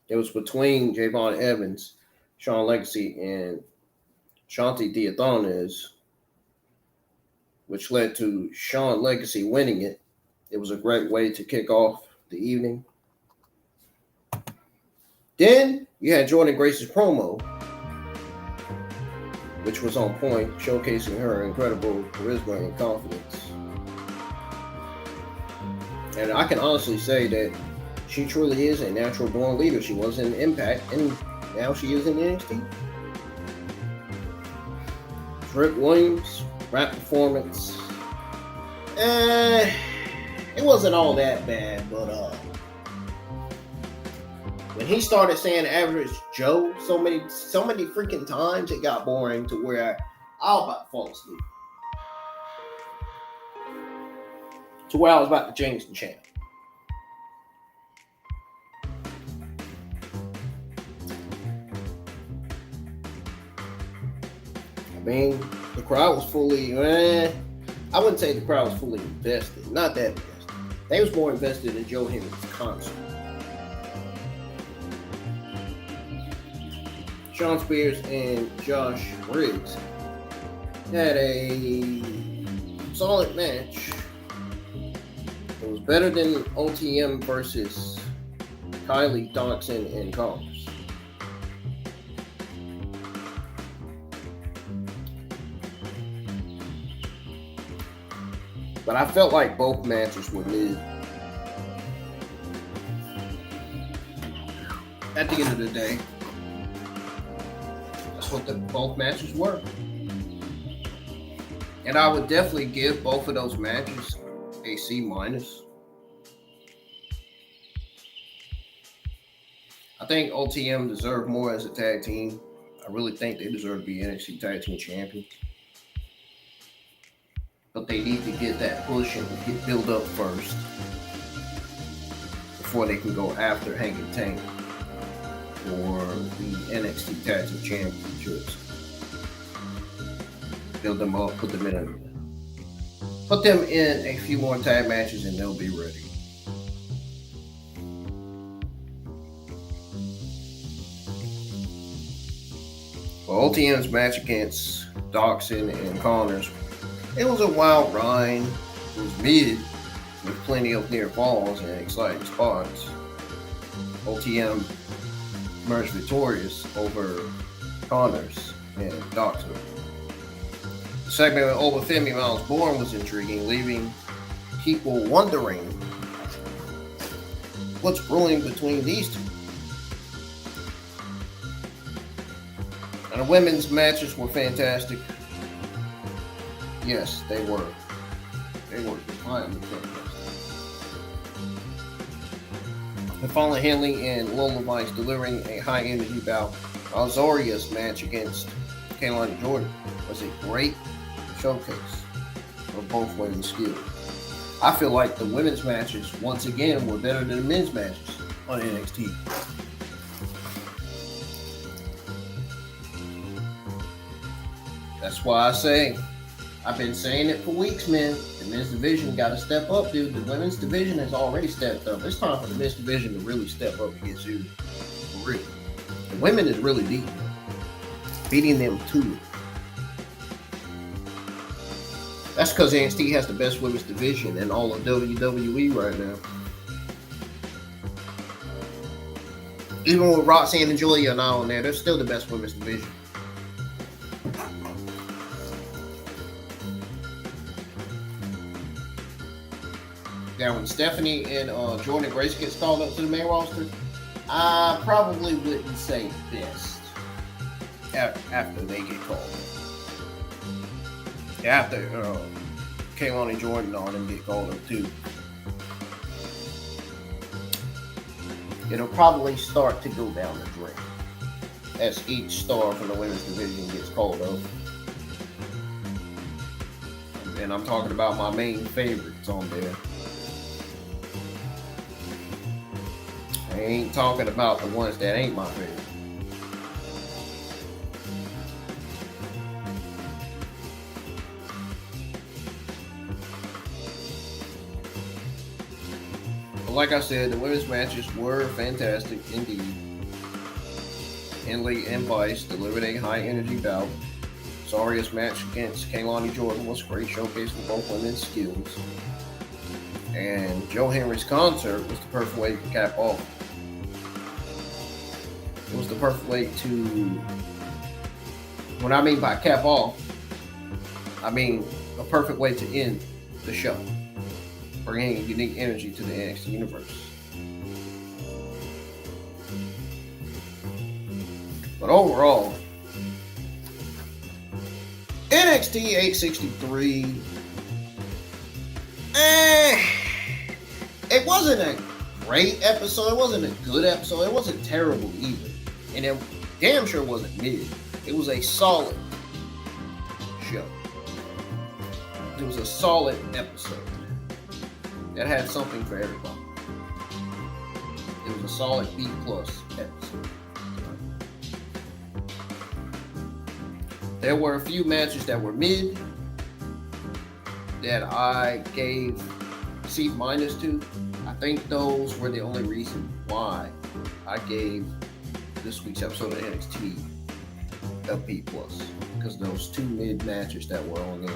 it was between Javon Evans, Sean Legacy, and Ashantee Thee Adonis, which led to Sean Legacy winning it. It was a great way to kick off the evening. Then you had Jordan Grace's promo, which was on point, showcasing her incredible charisma and confidence. And I can honestly say that she truly is a natural born leader. She was in Impact, and now she is in NXT. Rick Williams, rap performance. It wasn't all that bad, but when he started saying Average Joe so many freaking times, it got boring to where I was about to fall asleep. To where I was about to change the channel. I mean, the crowd was fully, I wouldn't say the crowd was fully invested. Not that invested. They was more invested in Joe Hendry's concert. Sean Spears and Josh Briggs had a solid match. It was better than OTM versus Kylie, Dodson, and Combs. But I felt like both matches were mid. At the end of the day, that's what both matches were. And I would definitely give both of those matches a C minus. I think OTM deserved more as a tag team. I really think they deserve to be NXT Tag Team Champions. But they need to get that push and get built up first before they can go after Hanging Tank for the NXT Tag Team Championships. Build them up, put them in a few more tag matches, and they'll be ready. Well, OTM's match against Dodson and Connors, it was a wild ride. It was mid with plenty of near falls and exciting spots. OTM emerged victorious over Connors and Dodson. The segment with Obafemi Miles Bourne was intriguing, leaving people wondering what's brewing between these two. And the women's matches were fantastic. Yes, they were. They were defiantly fantastic. And Fallon Henley and Lola Vice delivering a high energy bout. ZARIA's match against Kelani Jordan was a great showcase of both women's skills. I feel like the women's matches, once again, were better than the men's matches on NXT. That's why I say, I've been saying it for weeks, man. The men's division got to step up, dude. The women's division has already stepped up. It's time for the men's division to really step up and get serious. For real. The women is really deep. Beating them to it. That's because NXT has the best women's division in all of WWE right now. Even with Roxanne and Julia now on there, they're still the best women's division. Now, when Stephanie and Jordan Grace gets called up to the main roster, I probably wouldn't say best after they get called up. After Kelani Jordan on them get called up too. It'll probably start to go down the drain as each star from the women's division gets called up. And I'm talking about my main favorites on there. I ain't talking about the ones that ain't my favorite. But like I said, the women's matches were fantastic indeed. Hendry and Vice delivered a high energy bout. ZARIA's match against Kelani Jordan was a great showcase for both women's skills. And Joe Hendry's concert was the perfect way to cap off. It was the perfect way to, what I mean by cap off, I mean a perfect way to end the show, bringing unique energy to the NXT universe. But overall, NXT 863, it wasn't a great episode. It wasn't a good episode. It wasn't terrible either. And it damn sure wasn't mid. It was a solid show. It was a solid episode that had something for everybody. It was a solid B+ episode. There were a few matches that were mid that I gave C- to. I think those were the only reason why I gave this week's episode of NXT a B+, because those two mid matches that were on there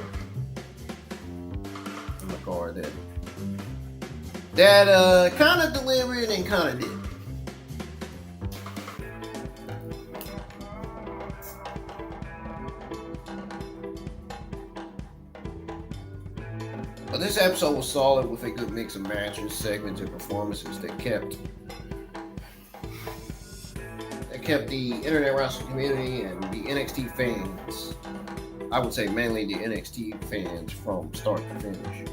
in the card that kind of delivered and kind of didn't. But this episode was solid with a good mix of matches, segments, and performances that kept the internet wrestling community and the NXT fans, I would say mainly the NXT fans, from start to finish.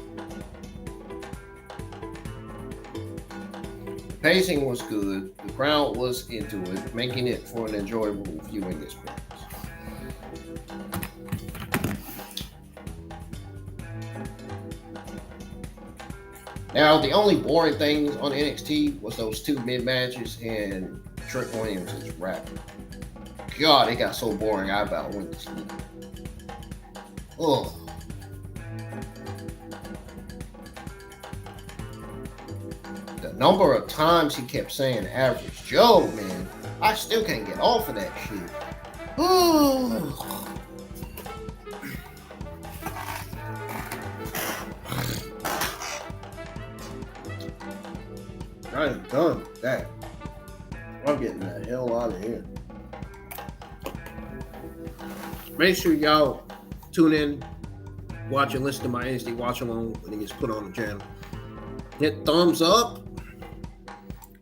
The pacing was good, the crowd was into it, making it for an enjoyable viewing experience. Now, the only boring things on NXT was those two mid matches and Trick Williams' rapping. God, it got so boring, I about went to sleep. Ugh. The number of times he kept saying Average Joe, man, I still can't get off of that shit. Ugh. I am done with that. I'm getting the hell out of here. Make sure y'all tune in, watch and listen to my NXT watch along when it gets put on the channel. Hit thumbs up.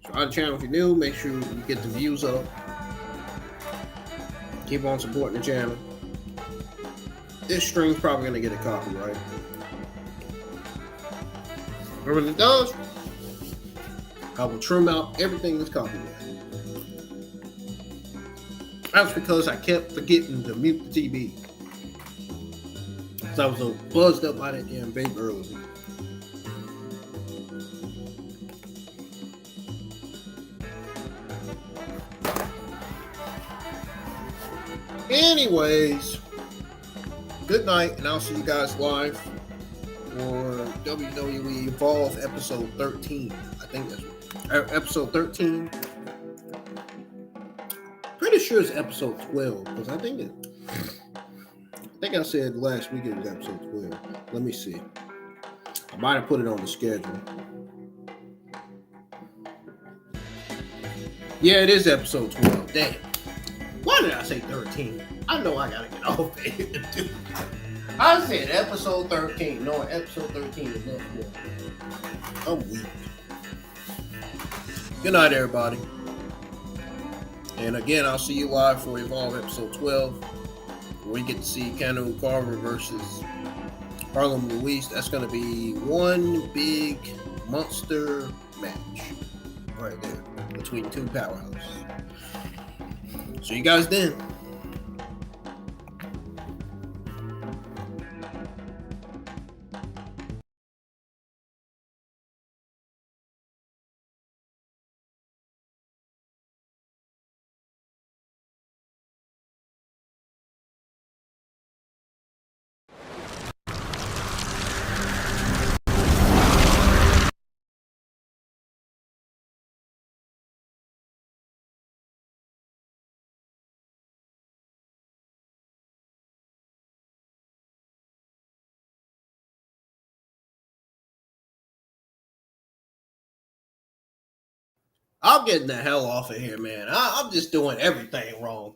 Subscribe to the channel if you're new. Make sure you get the views up. Keep on supporting the channel. This stream's probably gonna get a copyright. But when it does, I will trim out everything that's copyrighted. That's because I kept forgetting to mute the TV. Because I was so buzzed up by that damn vape earlier. Anyways, good night, and I'll see you guys live for WWE Evolve episode 13. I think that's episode 13. Pretty sure it's episode 12 because I think I said last week it was episode 12. Let me see. I might have put it on the schedule. Yeah, it is episode 12. Damn. Why did I say 13? I know I gotta get off there. I said episode 13. No, episode 13 is next one. I'm weak. Good night, everybody. And again, I'll see you live for Evolve episode 12, where we get to see Kanu Carver versus Harlem Luis. That's going to be one big monster match right there between two powerhouses. See you guys then. I'm getting the hell off of here, man. I'm just doing everything wrong.